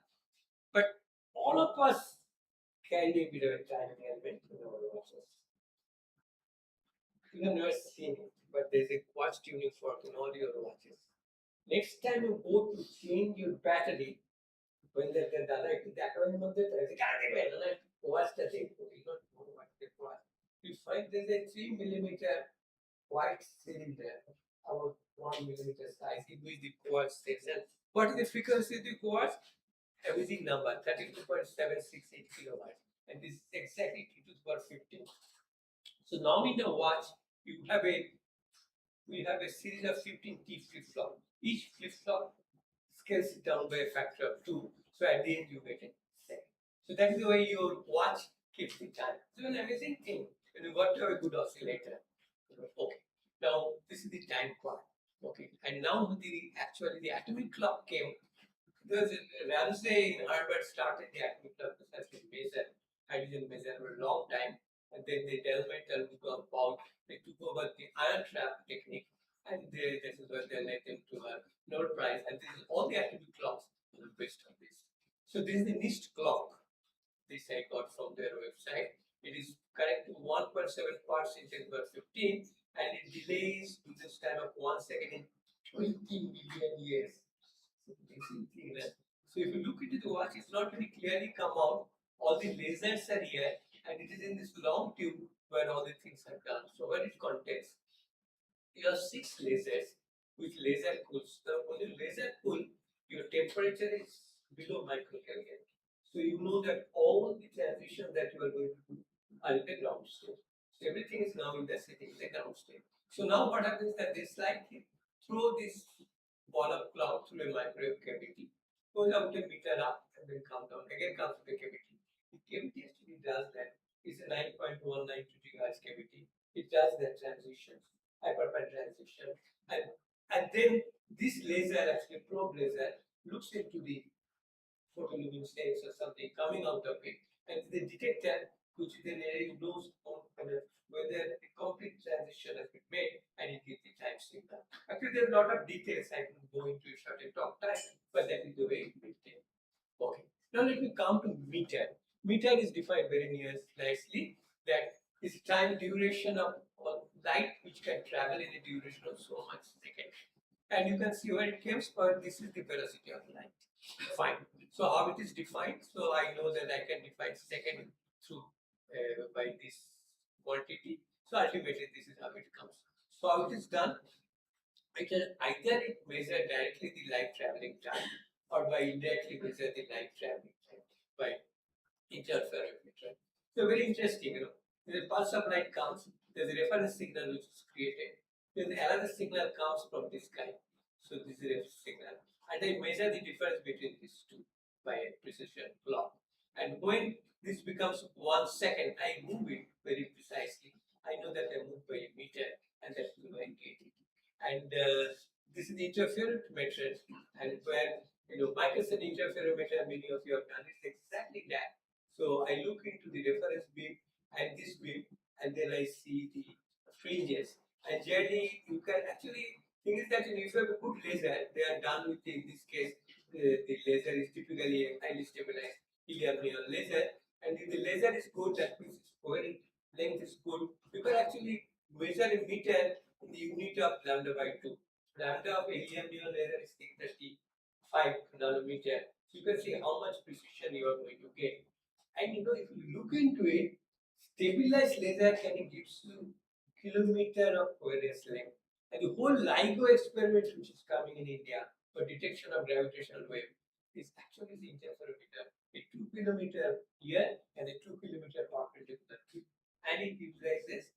But all of us carry a bit of a timing element in our watches. You have never seen it, but there's a watch tuning fork in all your watches. Next time you go to change your battery, when the watch the thing, you don't know what it was. You find there's a 3 millimeter white cylinder, about 1 millimeter size, in which the quartz section. What is the frequency of the quartz? Everything number 32.768 kilohertz, and this is exactly 2 to the power 15. So now in the watch, we have a series of 15 T flip flop. Each flip flop scales it down by a factor of 2. So at the end you get a second. So that is the way your watch keeps the time. So an amazing thing when you got to have a good oscillator. Okay. Now this is the time clock. Okay. And now the atomic clock came. Ramsey in Harvard started the atomic clock as a measure, hydrogen measure for a long time, and then the developmental about they took over the ion trap technique, and this is what they led them to a Nobel Prize, and this is all the atomic clocks are based on this. So this is the NIST clock. This I got from their website. It is correct to 1.7 parts in 10 per 15, and it delays to this time of 1 second in 20 million years. So if you look into the watch, it's not very clearly come out. All the lasers are here, and it is in this long tube where all the things are done. So what it contains? You have 6 lasers with laser cools. Now when you laser cool, your temperature is below microkelvin. So you know that all the transitions that you are going to do are in the ground state. So everything is now in the sitting in the ground state. So now what happens is that they slightly throw this ball of cloud through a microwave cavity, goes out a meter up and then comes down, again comes to the cavity. The cavity actually does that. It's a 9.192 gigahertz cavity. It does that transition, hyperpine transition. And then this laser, actually probe laser, looks into the photoluminescence or something coming out of it. And the detector, which then knows whether a complete transition has been made, and it gives the time signal. Actually, there are a lot of details I can go into a certain talk time, but that is the way it will take. Okay. Now let me come to meter. Meter is defined very nicely. That is time duration of light which can travel in a duration of so much second. And you can see where it comes, but this is the velocity of light. Fine. So how it is defined? So I know that I can define second through by this quantity. So ultimately this is how it comes. So how it is done? It is either it measures directly the light traveling time, or by indirectly measure the light traveling time by interferometer. So very interesting, the pulse of light comes, there's a reference signal which is created, then another signal comes from this guy. So this is a reference signal, and I measure the difference between these two by a precision clock. And when this becomes 1 second, I move it very precisely. I know that I move by a meter, and that's the way I get it. And this is the interferometer, and where Michelson interferometer, many of you have done, is exactly that. So I look into the reference beam and this beam, and then I see the fringes. And generally, you can actually think is that if you have a good laser, they are done with, in this case, the laser is typically a highly stabilized helium neon laser. And if the laser is good, that means its coherent length is good. You can actually measure a meter in the unit of lambda by 2. Lambda of a helium neon laser is 635 nanometer. So you can see how much precision you are going to get. And if you look into it, stabilized laser can give you kilometer of coherence length. And the whole LIGO experiment which is coming in India for detection of gravitational wave is actually the interferometer. a 2 kilometer here and a 2 kilometer perpendicular tube. And it utilizes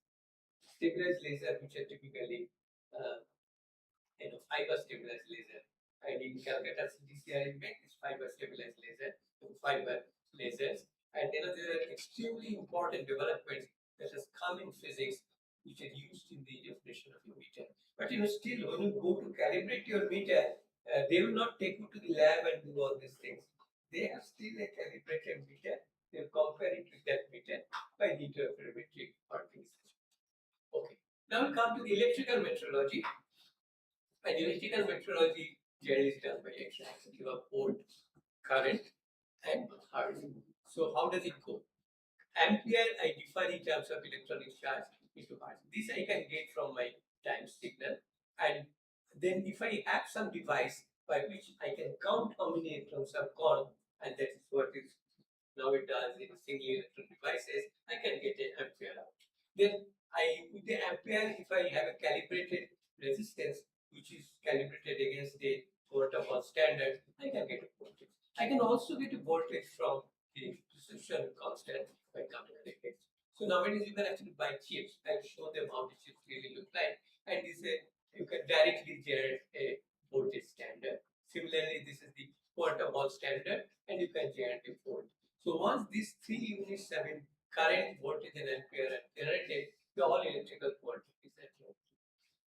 stabilized laser, which are typically fiber stabilized laser. And in Calcutta CDCI make this fiber stabilized laser, fiber lasers. And there are extremely important developments that has come in physics, which are used in the definition of a meter. But still, when you go to calibrate your meter, they will not take you to the lab and do all these things. They have still a calibrated meter. They'll compare it with that meter by the interferometric organization. Okay. Now we come to the electrical metrology. And electrical metrology generally is done by extracting of volt, current, and hertz. So how does it go? Ampere I define in terms of electronic charge into hertz. This I can get from my time signal, and then if I have some device by which I can count how many electrons are gone, and that is what is now it does in single electron devices, I can get an ampere out. Then with the ampere, if I have a calibrated resistance which is calibrated against the Kolkata standard, I can get a voltage. I can also get a voltage from the Planck Constant by calculating. So nowadays you can actually buy chips and show them how the chips really look like, and this you can directly generate a voltage standard. Similarly, this is the quarter wall standard, and you can generate a volt. So once these three units have been current, voltage, and ampere are generated, the all electrical voltage is at low.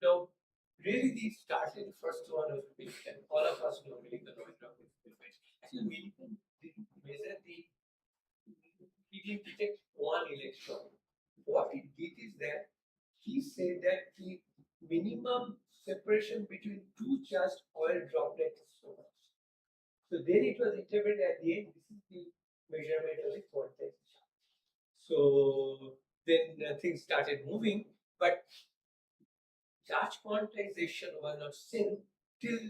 Now, really, these started the first one of the and all of us know really the Raychaudhuri experiment. Actually, we didn't measure he didn't detect one electron. What he did is that he said that the minimum separation between two charged oil droplets is so much. So then it was interpreted at the end, this is the measurement of the quantization. So then things started moving, but charge quantization was not seen till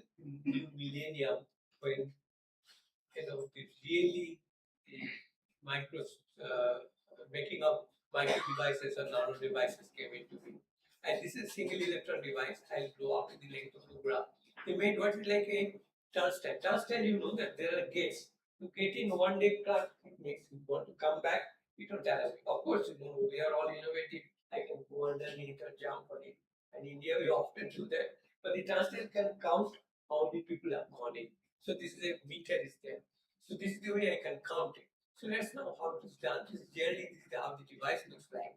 new millennium, when the really making of micro devices or nano devices came into being. And this is single electron device. I'll go up to the length of the graph. They made what is like a tungsten. Tungsten, you know that there are gates. To get in one day class, it makes you want to come back. You don't allow it. Of course, we are all innovative. I can go underneath or jump on it. And in India, we often do that. But the tungsten can count how many people have gone in. So this is a meter is there. So this is the way I can count it. So let's know how it is done. This is how the device looks like.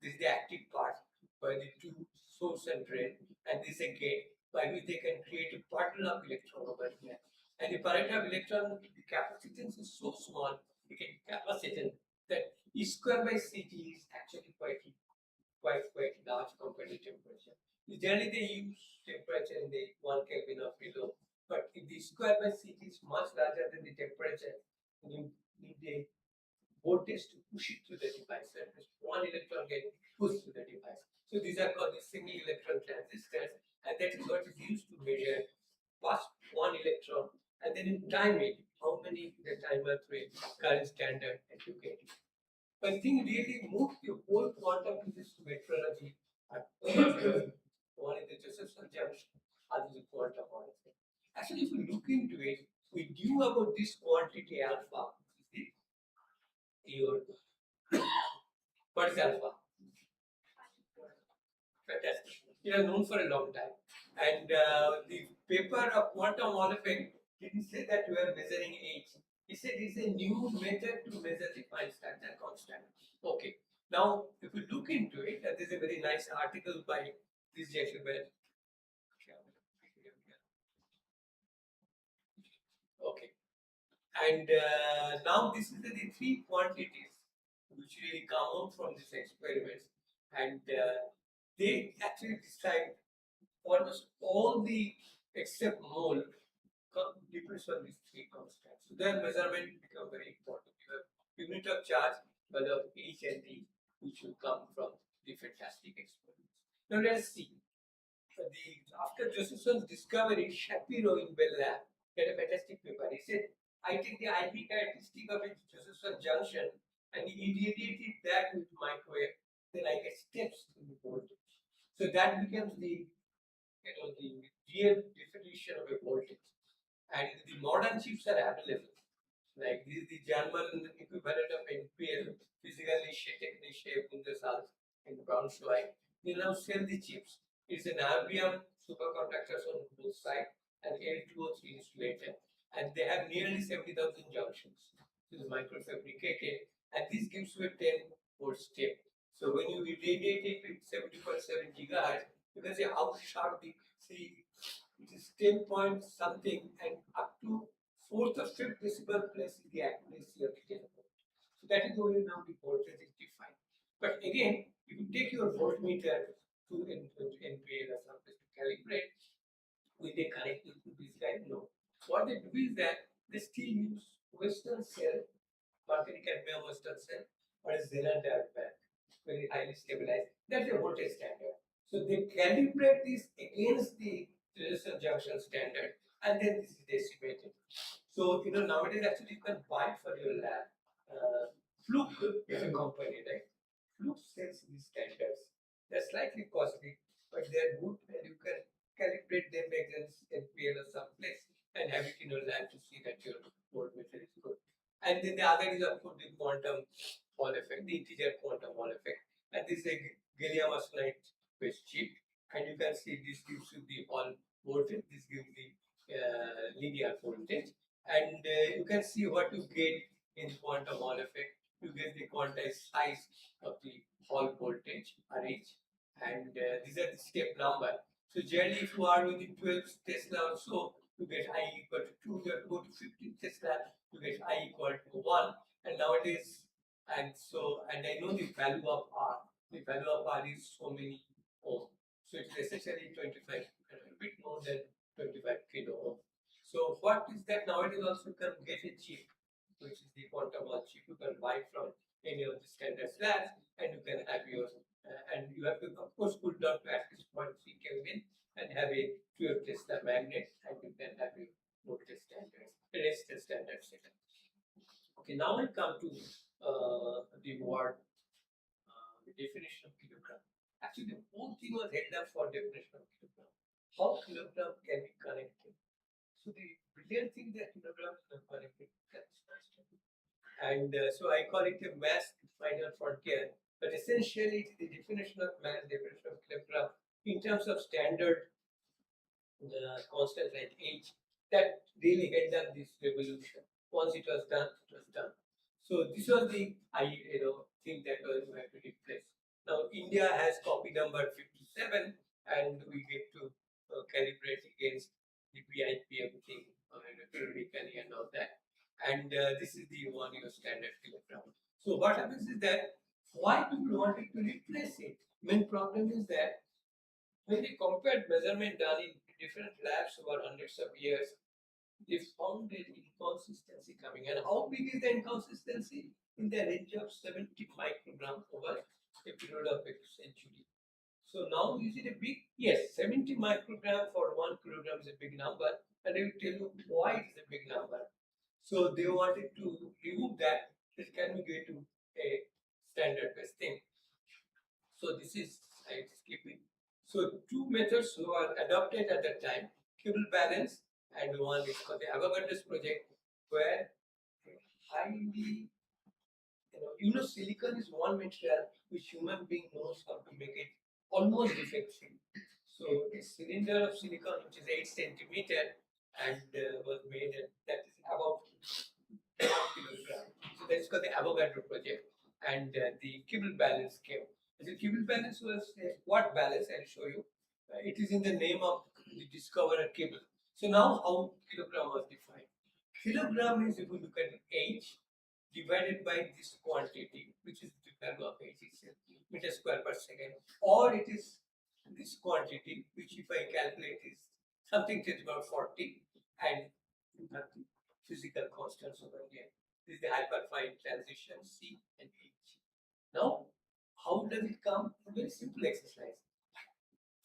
This is the active part where the two source and drain, and this is a gate by which they can create a particle of electron over here. And the particle of electron, the capacitance is so small, you get capacitance that E square by CT is actually quite large compared to temperature. Generally they use temperature in the 1 Kelvin or below, but if the square by CT is much larger than the temperature, you need a voltage to push it through the device, and one electron gets pushed through the device. So these are called the single electron transistors, and that is what is used to measure first one electron, and then in time it, how many the timer through current standard and you get it. But the thing really moved the whole quantum physics to metrology. One is the Josephson junction, other is the quantum origin. Actually, if we look into it, we knew about this quantity alpha. What is alpha? Fantastic. It was known for a long time. And the paper of quantum Hall effect didn't say that we are measuring age. He said it's a new method to measure the Einstein constant. Okay. Now, if we look into it, and there's a very nice article by this gentleman. Okay. And now this is the three quantities which really come out from these experiments, and they actually decide almost all the except mole depends on these three constants. So their measurement become very important. You have unit of charge, whether of H and D, which will come from the fantastic experiments. Now let us see. After Josephson's discovery, Shapiro in Bell Lab had a fantastic paper. He said, I take the IP characteristic of a Josephson junction and irradiated that with microwave, then I get steps in the voltage. So that becomes the real definition of a voltage. And the modern chips are available. Like this is the German equivalent of NPL, physically technically shaped in the cells in Braunschweig. They now sell the chips. It's an erbium superconductors on both sides and L2O3 insulator. And they have nearly 70,000 junctions. This is microfabricated, and this gives you a 10 volt step. So when you irradiate it with 70.7 gigahertz, you can see how sharp the see it is 10 point something and up to fourth or fifth decibel plus is the accuracy of the 10 volt. So that is the way now the voltage is defined. But again, if you take your voltmeter to NPL or something to calibrate, will they connect it to this guy? No. What they do is that they still use Western cell, marketing cadmium Western cell, or a xenon diaphragm, very highly stabilized. That's the voltage standard. So they calibrate this against the resistor junction standard, and then this is decimated. So nowadays actually you can buy for your lab. Fluke is a company, right? Fluke sells these standards. They're slightly costly, but they're good, and you can calibrate them against NPL or someplace and have it in your lab to see that your voltmeter is good. And then the other is of course the quantum Hall effect, the integer quantum Hall effect. And this is a gallium arsenide based chip. And you can see this gives you the Hall voltage, this gives the linear voltage. And you can see what you get in quantum Hall effect. You get the quantized size of the Hall voltage, RH. And these are the step number. So generally, if you are within 12 Tesla or so, you get I equal to 2, you have to go to 15 Tesla, you get I equal to 1. And nowadays, and I know the value of R. The value of R is so many ohm. So it's essentially 25, a bit more than 25 kilo ohm. So what is that nowadays also you can get a chip, which is the quantum Hall chip you can buy from any of the standard labs, and you can have your and you have to of course cool down to at least 0.3 Kelvin and have a 12 Tesla magnet, and you can have your voltage standards, resistance standard setup. Okay, now we come to the word, the definition of kilogram. Actually, the whole thing was held up for definition of kilogram. How kilogram can be connected? So the brilliant thing that kilograms are connected. And so I call it a mass final frontier. But essentially, it's the definition of mass, definition of kilogram in terms of standard constant like H that really held up this revolution. Once it was done, it was done. So this was the thing that we have to replace. Now India has copy number 57, and we get to calibrate against the BIP everything, periodically and all that. And this is the 1 year standard kilogram. So what happens is that why people wanted to replace it? Main problem is that when they compared measurement done in different labs over hundreds of years, they found an inconsistency coming. And how big is the inconsistency? In the range of 70 microgram over a period of a century. So now is it a big? Yes, 70 microgram for 1 kilogram is a big number, and I will tell you why it is a big number. So they wanted to remove that. This can we get to a standard based thing. So this is I skipping. So two methods were adopted at that time: Kibble balance, and one is called the Avogadro's project, where highly silicon is one material which human being knows how to make it almost defect-free. So a cylinder of silicon which is 8 centimeter and was made, and that is about 1 kilogram. So that's called the Avogadro project, and the Kibble balance came. The Kibble balance was what balance? I'll show you. It is in the name of the discoverer Kibble. So now how kilogram was defined? Kilogram is, if you look at H divided by this quantity, which is the value of H is meter square per second, or it is this quantity, which if I calculate is something to about 40, and you have the physical constants over here. This is the hyperfine transition C and H. Now, how does it come? A very simple exercise.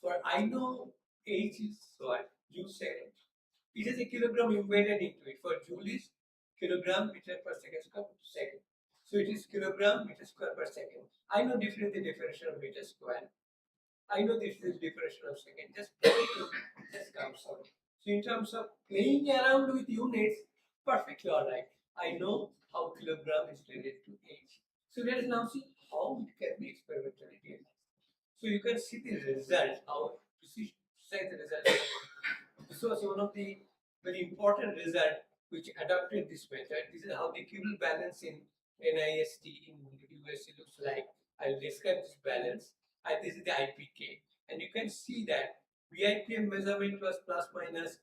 For I know H is what? Joule second. It is a kilogram embedded into it. For Joule is kilogram meter per second square per second. So it is kilogram meter square per second. I know the definition of meter square. I know this is definition of second. Just comes out. So in terms of playing around with units, perfectly alright. I know how kilogram is related to H. So let us now see how it can be experimentally realized. So you can see the result, how you see the result. This was one of the very important result which adopted this method. This is how the Kibble balance in NIST in USA looks like. I'll describe this balance. And this is the IPK. And you can see that VIPM measurement was plus minus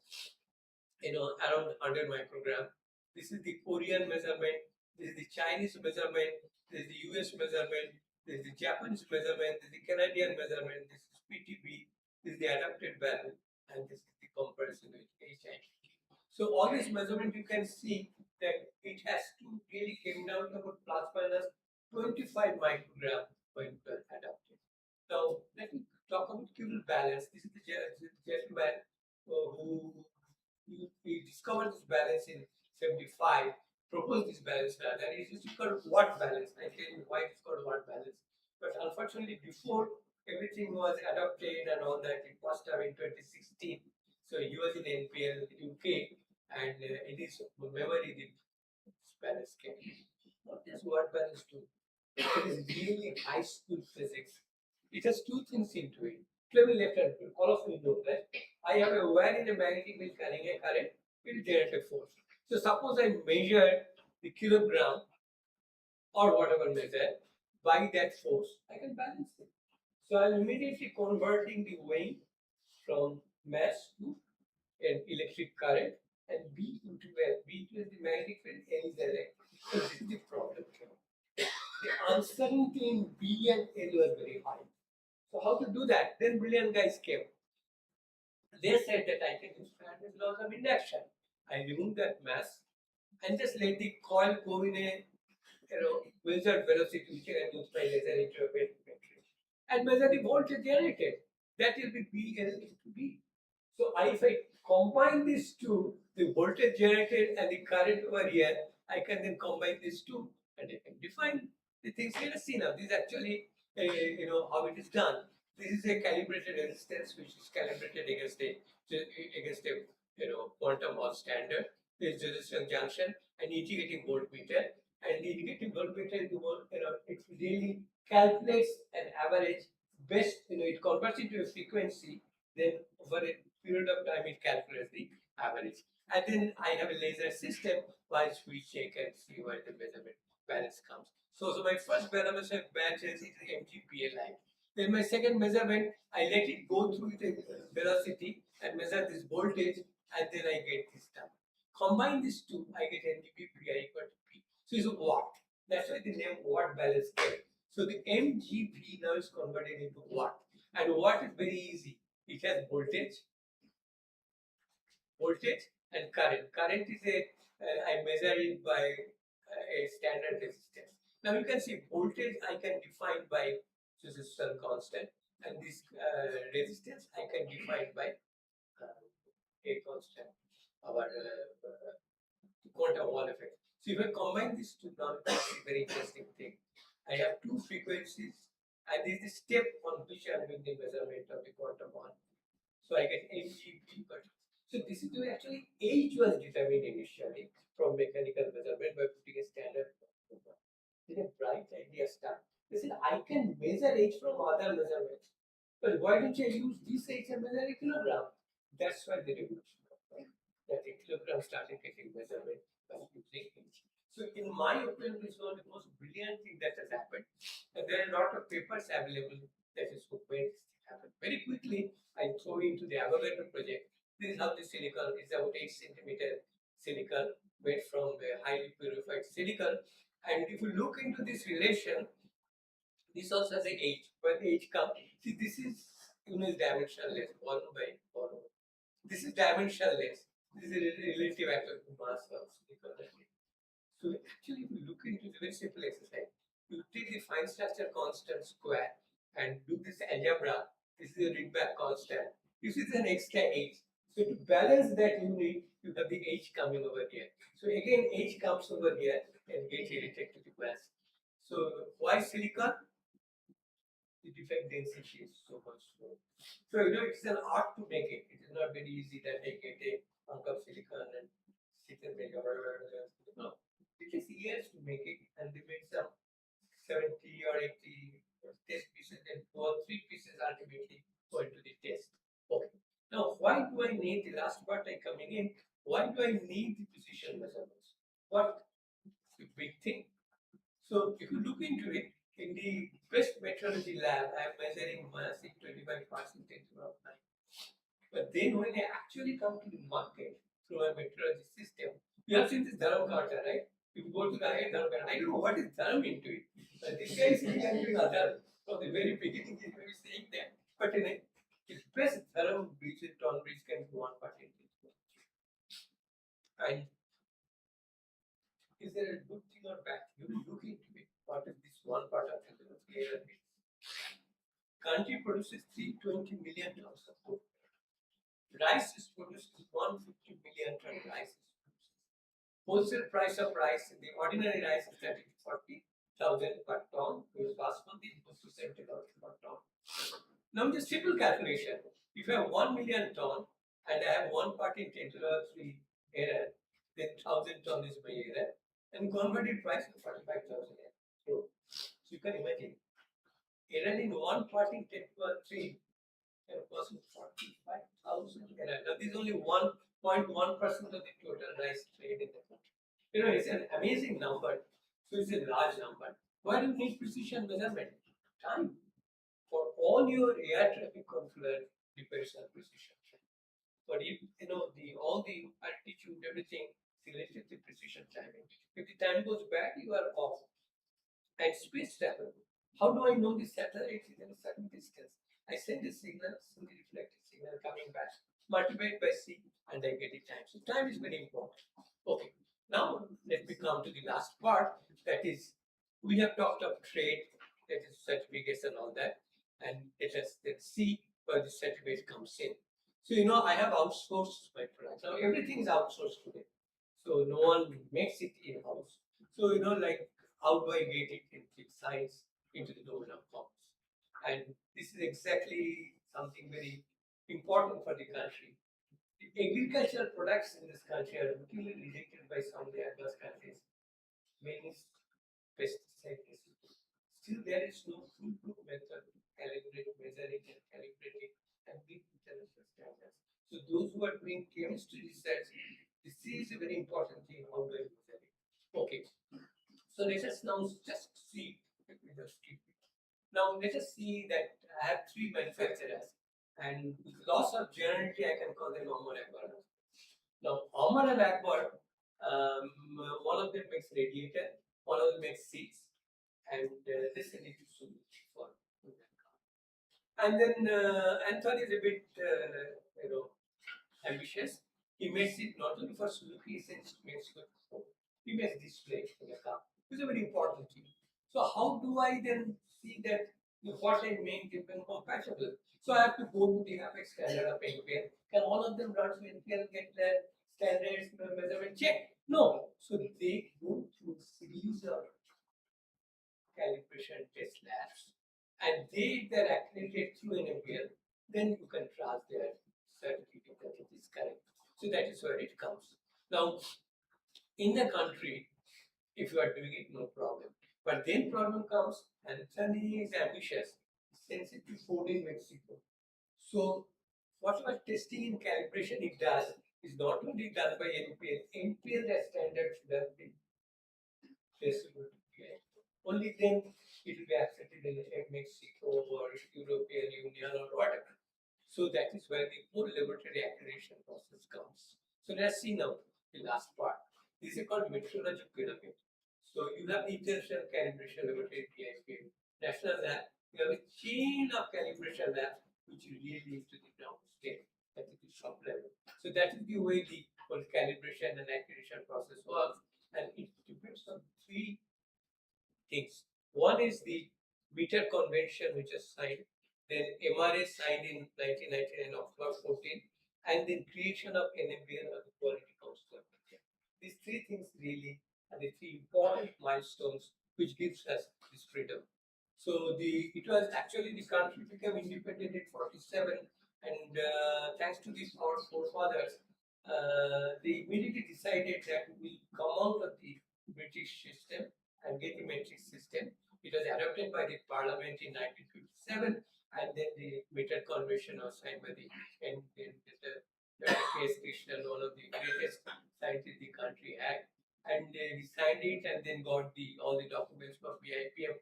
around 100 microgram. This is the Korean measurement. This is the Chinese measurement. This is the US measurement. This is the Japanese measurement. This is the Canadian measurement. This is PTB. This is the adapted value. And this is the comparison with HIPK. So all this measurement you can see that it has to really came down to about plus minus 25 microgram when adapted. Now let me talk about Kibble balance. This is the gentleman who he discovered this balance in 75, proposed this balance, and it is called Watt balance. I tell you why it's called Watt balance. But unfortunately, before everything was adopted and all that, it must have in 2016. So he was in NPL UK, and it is memory the balance came. What does Watt balance do? It is really high school physics. It has two things into it. Let me left hand, all of you know that. I have a wire in a magnetic field carrying a current, it will generate a force. So suppose I measure the kilogram or whatever measure by that force, I can balance it. So I'm immediately converting the weight from mass to an electric current and B into L. B is the magnetic field, L is the electric. So this is the problem. The uncertainty in B and L was very high. So how to do that? Then brilliant guys came. They said that I can use Faraday's laws of induction. I remove that mass and just let the coil go in a wizard velocity which I can use my laser into a battery and measure the voltage generated. That will be BL into B. So if I combine these two, the voltage generated and the current over here, I can then combine these two and I can define the things. Let us see now. This is actually how it is done. This is a calibrated resistance which is calibrated against a quantum Hall standard. There is resistance junction and integrating voltmeter, and the integrating voltmeter it really calculates an average best. It converts into a frequency. Then over a period of time it calculates the average. And then I have a laser system by which I can see where the measurement balance comes. So my first measurement batch is MGPLI. Then my second measurement, I let it go through the velocity and measure this voltage, and then I get this done. Combine these two, I get MGPLI equal to P. So it's a watt. That's why the name watt balance came. So the MGP now is converted into watt. And watt is very easy. It has voltage and current. Current is I measure it by a standard resistance. Now you can see voltage I can define by resistance constant, and this resistance I can define by a constant, our quantum Hall effect. So if I combine these two now, it's a very interesting thing. I have two frequencies, and this is the step on which I am doing the measurement of the quantum Hall. So I get MGP, but so this is actually H was determined initially from mechanical measurement by putting a standard. It's a bright idea start. They said I can measure H from other measurements, but why don't you use this H and measure a kilogram? That's why the revolution happened. That a kilogram started getting measurement by using H. So in my opinion, this was the most brilliant thing that has happened. And there are a lot of papers available that is when this happened. Very quickly, I throw into the Avogadro project. This is how the silicon is about 8 centimeter silicon made from a highly purified silicon. And if you look into this relation, this also has an H. When H comes, see this is dimensionless, 1 by 1. This is dimensionless. This is a relative atom mass of silicon. So actually, if you look into the very simple exercise, you take the fine structure constant square and do this algebra. This is a Rydberg constant. You see there's an extra H. So to balance that unit, you have the H coming over here. So again, H comes over here and gets irritated to the mass. So why silicon? The defect density is so much low. So it's an art to make it. It is not very easy that I get a hunk of silicon and sit and make a no. It takes years to make it, and they made some 70 or 80 test pieces, and 2 or 3 pieces ultimately go into the test. Okay. Now, why do I need the last part I coming in? Why do I need the precision measurements? What the big thing? So, if you look into it, in the best metrology lab, I am measuring mass in 25% of 9. But then when I actually come to the market through a metrology system, you have seen this Dharam Carter, right? If you go to the higher Dharam Carter, I don't know what is Dharam into it. But this guy is saying I'm doing other from the very beginning, he's going to be saying that. But in a best Dharam bridge and ton bridge can be 1%. And is there a good thing or bad thing? You look into it. What is this 1% error? Country produces 320 million tons of food. Rice is produced 150 million ton rice. Wholesale price of rice, the ordinary rice is 40,000 per ton, whereas basmati goes to 70,000 per ton. Now, just simple calculation. If you have 1 million ton and I have 1 part in 10 to the 3 error, then 1,000 ton is my error, and converted price is 45,000 error. So you can imagine error in 1 part in 10 to the 3. And person 45,000 error. Now, this is only 1.1% of the total rice trade in the country. You know, it's an amazing number. So it's a large number. Why do you need precision measurement? Time. For all your air traffic controller depends on precision. But if all the altitude, everything is related to precision timing. If the time goes back, you are off. And space travel. How do I know the satellite is in a certain distance? I send a signal, send the reflected signal coming back, multiplied by C, and I get the time. So time is very important. Okay. Now let me come to the last part. That is, we have talked of trade, that is certificates and all that, and let's see where the certificate comes in. So I have outsourced my product. Now everything is outsourced today. So no one makes it in-house. So like how do I get it into science, into the domain of commerce? And this is exactly something very important for the country. The agricultural products in this country are routinely rejected by some of the advanced countries. Many pesticide residues. Still, there is no foolproof method to calibrate, measuring, and calibrating and meet international standards. So, those who are doing chemistry research, this is a very important thing. How do I measure it? Okay. So, let us now just see. Let me just keep it. Now, let us see that I have 3 manufacturers, and with loss of generality, I can call them Omar and Akbar. Now, Omar and Akbar, one of them makes radiator, one of them makes seats, and this is a little solution for that car. And then Anthony is a bit, ambitious. He makes it not only for Suzuki, he makes it for he makes display for the car. It's a very important thing. So how do I then see that what I make is compatible? So I have to go to the apex standard of NPL. Can all of them run to NPL, get their standards, measurement check? No. So they go through series of calibration test labs, and they're accredited through NABL. Then you can trust their certificate that it is correct. So that is where it comes. Now, in the country, if you are doing it, no problem. But then problem comes, Anthony is ambitious, sends it to Ford in Mexico. So whatever testing and calibration it does is not only done by NPL. NPL that standard should have been tested. Only then it will be accepted in Mexico or European Union or whatever. So that is where the whole laboratory accreditation process comes. So let's see now the last part. This is called metrology pyramid. So you have the international calibration laboratory, PIP, national lab. You have a chain of calibration lab which you really need to the ground scale at the shop level. So that is the way the whole calibration and accreditation process works, and it depends on 3 things. One is the meter convention which is signed, then MRA signed in 1999 October 14, and then creation of NABL or the Quality Council of India. These 3 things really are the 3 important milestones which gives us this freedom. So it was actually the country became independent in 47, and thanks to these our forefathers, they immediately decided that we come out of the British system and gantry system. It was adopted by the Parliament in 1957, and then the meter convention was signed by the K.S. Krishnan, one of the greatest scientists the country had, and we signed it and then got all the documents from BIPM.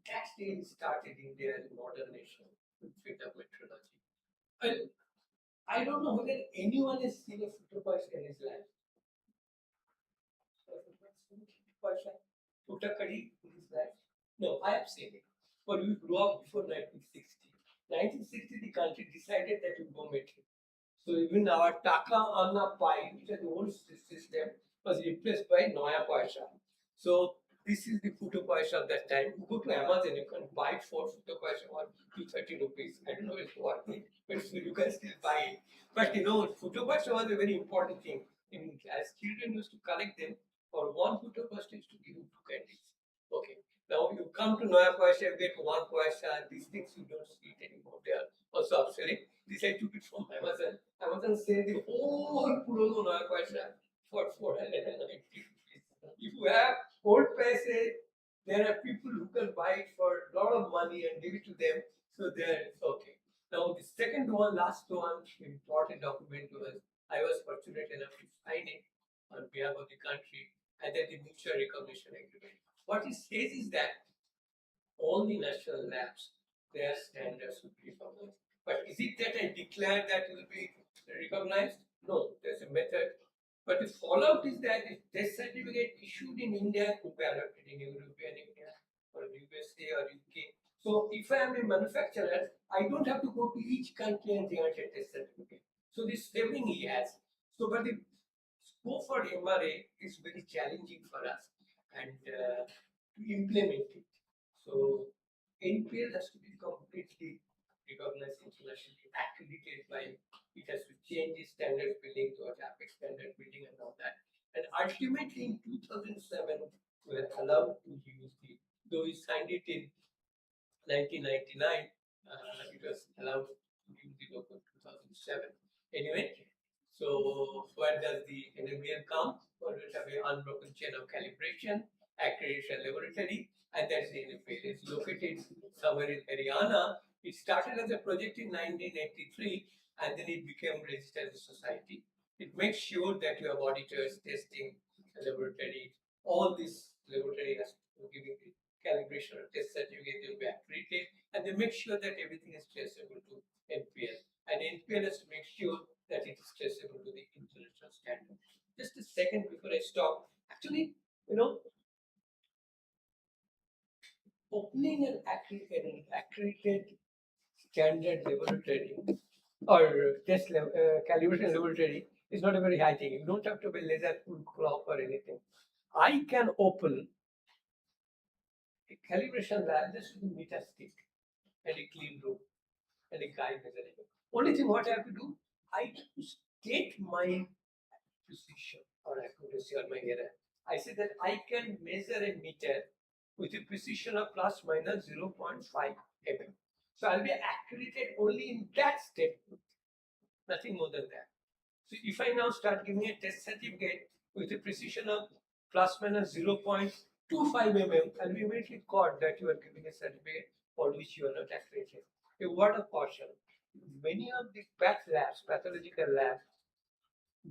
That stage started India as a modern nation with field of metrology. And I don't know whether anyone has seen a photopoisk in his life. Putakadi in his life? No, I have seen it. But we grew up before 1960. 1960, the country decided that we go metric. So even our Taka Anna Pi, which is the old system, was replaced by Noya Paisha. So this is the photopoisk of that time. You go to Amazon, you can buy 4 photopoisk for 230 rupees. I don't know if it's worth it, but you can still buy it. But you know, photopoisk was a very important thing. As children used to collect them, for 1 photopoisk used to give you 2 candies. Okay. Now you come to Noya Paisha, you get 1 paisha, these things you don't see it anymore. They are also obsolete. This I took it from Amazon. Amazon says the whole Purono Noya Paisha for 490 rupees. If you have old paisa, there are people who can buy it for a lot of money and give it to them. So there, okay. Now the second one, last one, important document was, I was fortunate enough to sign it on behalf of the country, and then the mutual recognition agreement. What it says is that all the national labs, their standards will be recognized. But is it that I declare that it will be recognized? No, there's a method. But the fallout is that the test certificate issued in India could be adopted in European India or USA or UK. So if I am a manufacturer, I don't have to go to each country and get a test certificate. So this saving he has. So but the scope for MRA is very challenging for us and to implement it. So NPL has to be completely recognized internationally, accredited by, it has to change the standard building to Apex standard building and all that. And ultimately in 2007, we were allowed to use though we signed it in 1999, it was allowed to use the logo in 2007. Anyway, so where does the NABL come? Well, we have an unbroken chain of calibration, accreditation laboratory, and that's the NABL. It's located somewhere in Haryana. It started as a project in 1983, and then it became registered as a society. It makes sure that you have auditors, testing, laboratory, all this laboratory has to give you the calibration or test certificate will be accredited, and they make sure that everything is traceable to NPL. And NPL has to make sure that it is traceable to the international standard. Just a second before I stop. Actually, you know, opening an accredited standard laboratory or test calibration laboratory is not a very high thing. You don't have to be laser cool clock or anything. I can open a calibration lab just with a meter stick and a clean room and a guy measuring. Only thing what I have to do, I state my precision or accuracy or my error. I say that I can measure a meter with a precision of plus minus 0.5 mm. So I'll be accredited only in that statement, nothing more than that. So if I now start giving a test certificate with a precision of plus minus 0.25 mm, I'll be immediately caught that you are giving a certificate for which you are not accredited. A word of caution. Many of the pathological labs,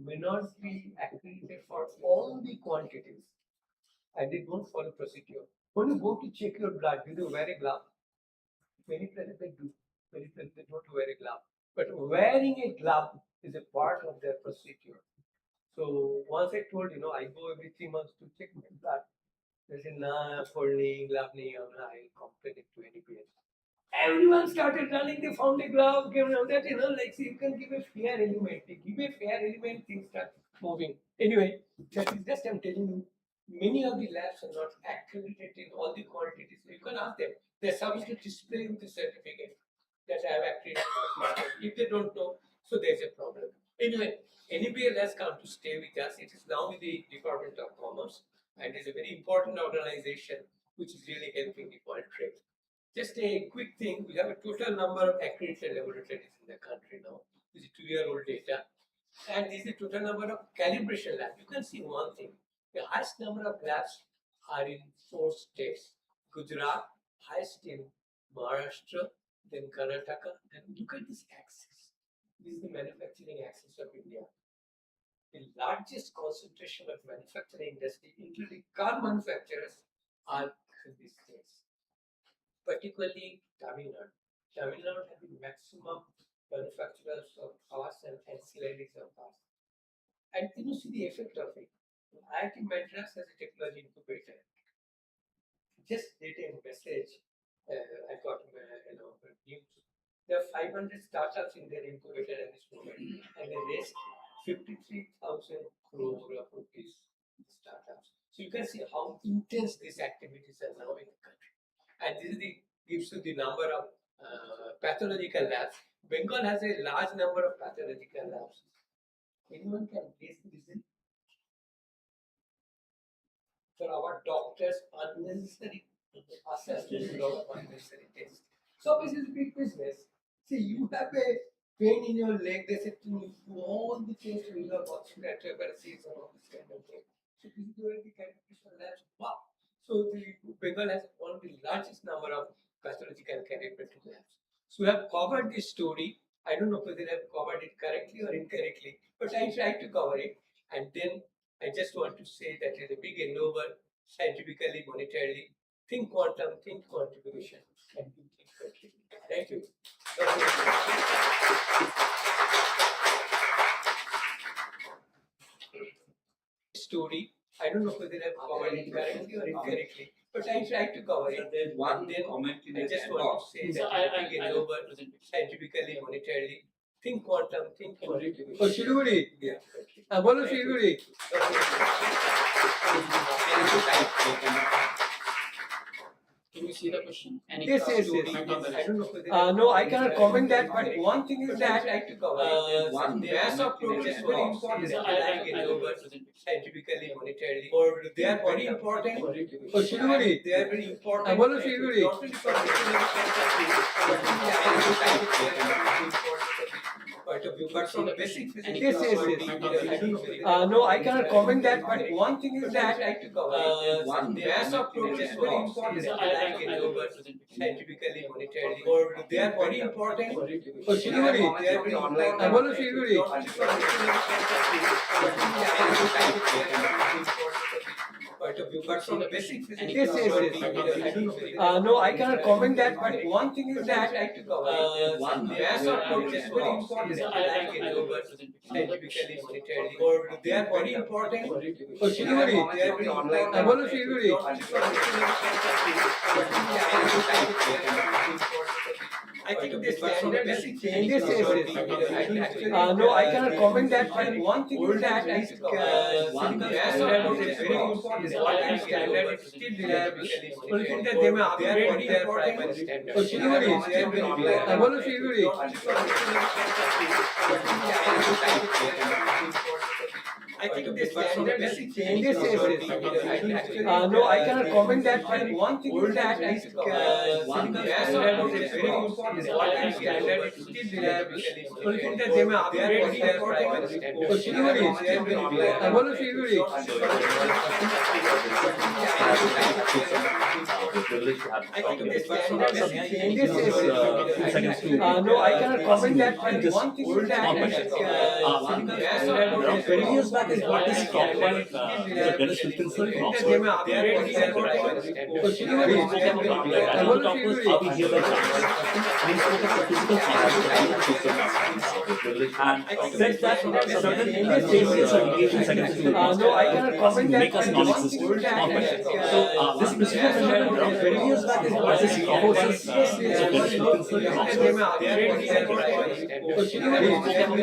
may not be accredited for all the quantities and they don't follow procedure. When you go to check your blood, do you wear a glove? Many places they do, many places they don't wear a glove. But wearing a glove is a part of their procedure. So once I told, I go every 3 months to check my blood. They say, nah, folding, glove, I'll complain it to NPL. Everyone started running, they found a glove, came around that, like, so you can give a fair element. They give a fair element, things start moving. Anyway, that is just I'm telling you, many of the labs are not accredited in all the quantities. You can ask them. They're supposed to display with the certificate that I have accredited. If they don't know, so there's a problem. Anyway, NABL has come to stay with us. It is now with the Department of Commerce and is a very important organization which is really helping the world trade. Just a quick thing, we have a total number of accredited laboratories in the country now. This is 2-year-old data. And this is the total number of calibration labs. You can see one thing. The highest number of labs are in 4 states. Gujarat, highest in Maharashtra, then Karnataka, and look at this axis. This is the manufacturing axis of India. The largest concentration of manufacturing industry, including car manufacturers, are in these states. Particularly Tamil Nadu. Tamil Nadu has the maximum manufacturers of cars and ancillaries of cars. And you see the effect of it. IIT Madras has a technology incubator. Just did a message. I got news. There are 500 startups in their incubator at this moment, and they raised 53,000 crore of rupees in startups. So you can see how intense these activities are now in the country. And this is gives you the number of pathological labs. Bengal has a large number of pathological labs. Anyone can please listen? For our doctors, unnecessary assessment of unnecessary tests. So this is a big business. See, you have a pain in your leg, they said to you, do all the tests we have hospital tuberculosis and all this kind of thing. So this is where the calibration labs. Wow. So the Bengal has one of the largest number of pathological calibration labs. So we have covered this story. I don't know whether I have covered it correctly or incorrectly, but I tried to cover it. And then I just want to say that it is a big endeavor, scientifically, monetarily. Think quantum, think contribution, and think contribution. Thank you. Story. I don't know whether I have covered it correctly or incorrectly, but I tried to cover it. There's one comment in I the just chat want box. to say that it is a big endeavor, scientifically, monetarily. Think quantum, think contribution. Oh, Shiruguri. Yeah. Bolo Shiruguri. Can you see the question? Any Yes, yes, story? yes. I don't know whether No, I cannot comment that, but one thing is that One the mass of comment in the progress is chat very box. important. So Like I over scientifically, monetarily, or they are very important. Oh, Shiruguri. They are very important. Bolo Shiruguri. Not only for point of view, but from basic physics. Yes, yes, yes. I don't know. No, I cannot comment that, but one thing is that One the mass of progress is very important. So Like over scientifically, monetarily, or they are very important. Oh, Shiruguri. They are very important. Bolo Shiruguri. Not only for point of view, but from basic physics. Yes, yes, yes. I don't know. No, I cannot comment that, but one thing is that the mass of progress is very important. Like over scientifically, monetarily, or they are very important. Oh, Shiruguri. They are very important. Bolo Shiruguri. I think this standard basic change. Yes, yes, yes. No, I cannot comment that, but one thing is that the mass of progress is very important. What standard is still reliable. Only thing that they may upgrade their primary standard. Oh, Shiruguri. Bolo Shiruguri. I think this standard basic change. Yes, yes, yes. No, I cannot comment that, but one thing is that the mass of progress is very important. What standard is still reliable. Only thing that they may upgrade their primary standard. Oh, Shiruguri. Bolo Shiruguri. I think this standard basic change. Yes, yes, yes. No, I cannot comment that, but one thing is that the mass of Around 20 years back is what is talked about Dennis Wilkinson from Oxford. they may upgrade their primary standard. Oh, Shiruguri. As we talk about how we hear the channel, and he spoke about physical and said that certain changes are engaged in secondary school No, I cannot comment that, make us but non-existent. So this precision measurement around 20 years back is what is talked about Dennis Wilkinson from Oxford. They may upgrade their primary standard. Oh, Shiruguri. As we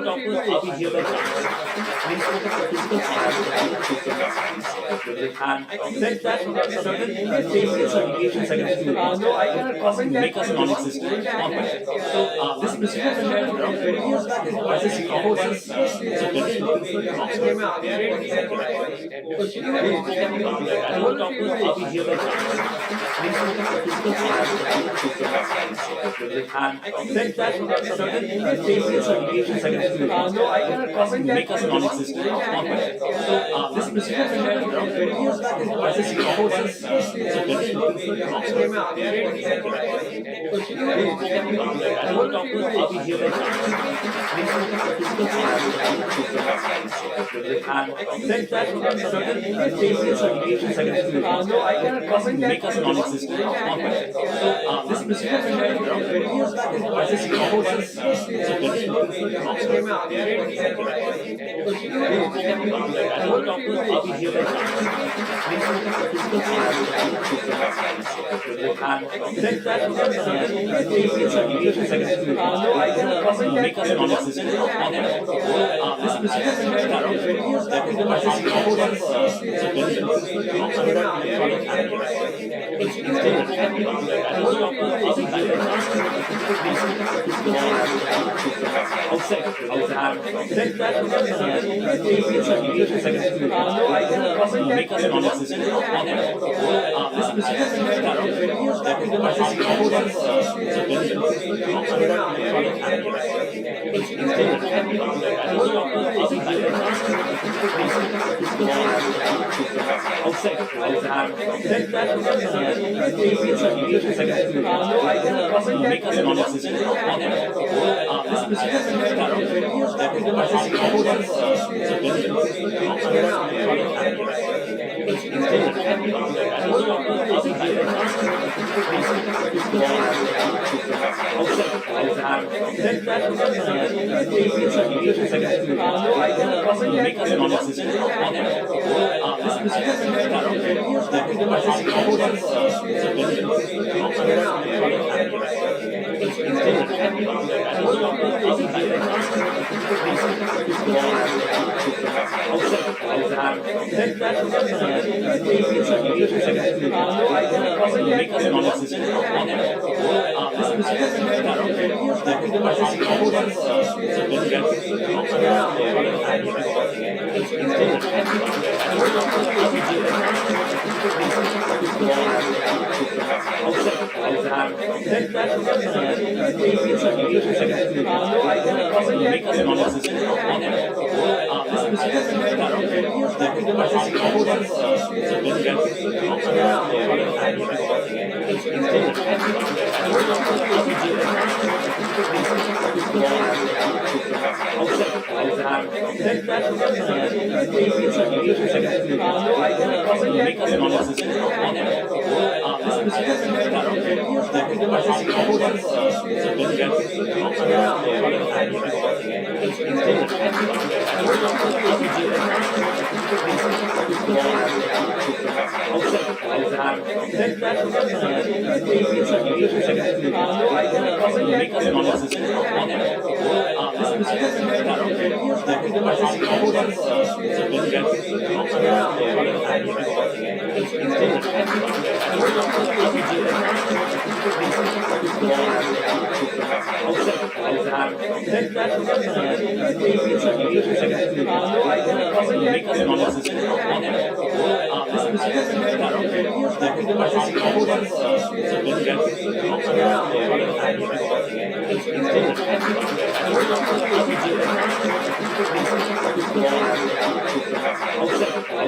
talk about how we hear the channel, and he spoke about physical and said that certain changes are engaged in secondary school No, I cannot comment that, make us but non-existent. So this precision measurement around 20 years back is what is talked about Dennis Wilkinson from Oxford. They may upgrade their primary standard. Said that certain changes are made in secondary school. No, I cannot comment that. Make us non-existent. So this principle we had around 20 years back is what is courses. Said that certain changes are made in secondary school. No, I cannot comment that. Make us non-existent. So this principle we had around 20 years back is what is courses. Said that certain changes are made in secondary school. No, I cannot comment that. Make us non-existent. This principle we had around 20 years back is what is Said that changes are made in secondary school. No, I cannot comment that. Make us non-existent. This principle we had around 20 years back is Said that changes are made in secondary school. No, I cannot comment that. Make us non-existent. This principle we had around 20 years back Said that changes are made in secondary school. No, I cannot comment that. Make us non-existent. This principle we had around 20 years back Said that changes are made in secondary school. No, I cannot comment that. Make us non-existent. This principle we had around 20 years back Said that changes are made in secondary school. No, I cannot comment that. Make us non-existent. This principle we had around 20 years back Said that changes are made in secondary school. No, I cannot comment that. Make us non-existent. This principle we had around 20 years back Said that changes are made in secondary school. No, I cannot comment that. Make us non-existent. This principle we had around 20 years back Said that changes are made in secondary school. No, I cannot comment that. Make us non-existent. This principle we had around 20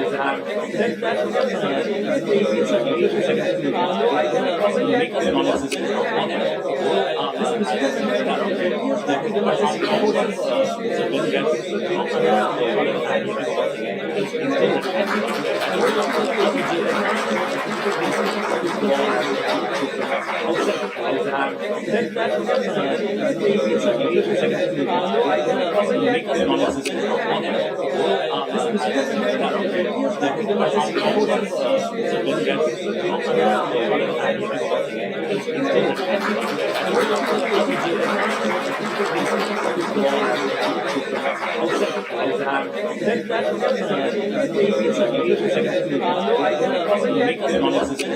years back Said that changes are made in secondary school. No, I cannot comment that. Make us non-existent. This principle we had around 20 years back Said that changes are made in secondary school. No, I cannot comment that. Make us non-existent. This principle we had around 20 years back Said that changes are made in secondary school. No, I cannot comment that. Make us non-existent.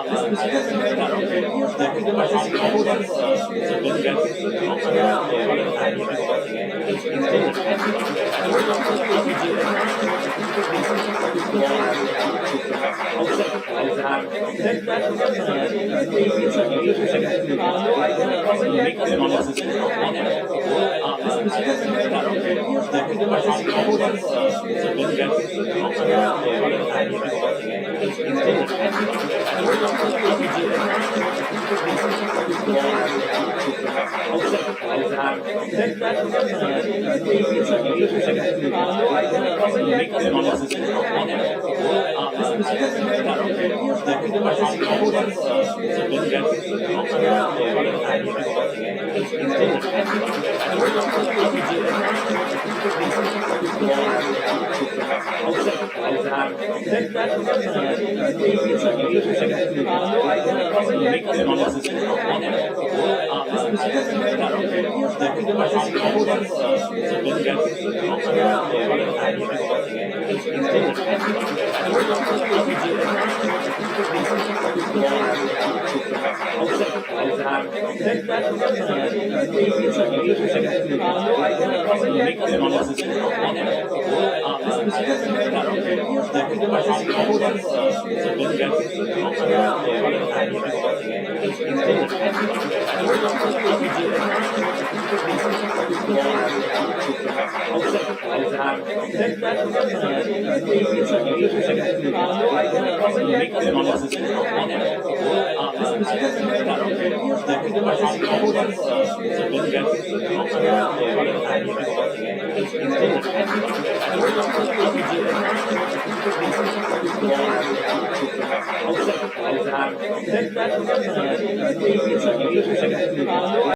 This principle we had around 20 years back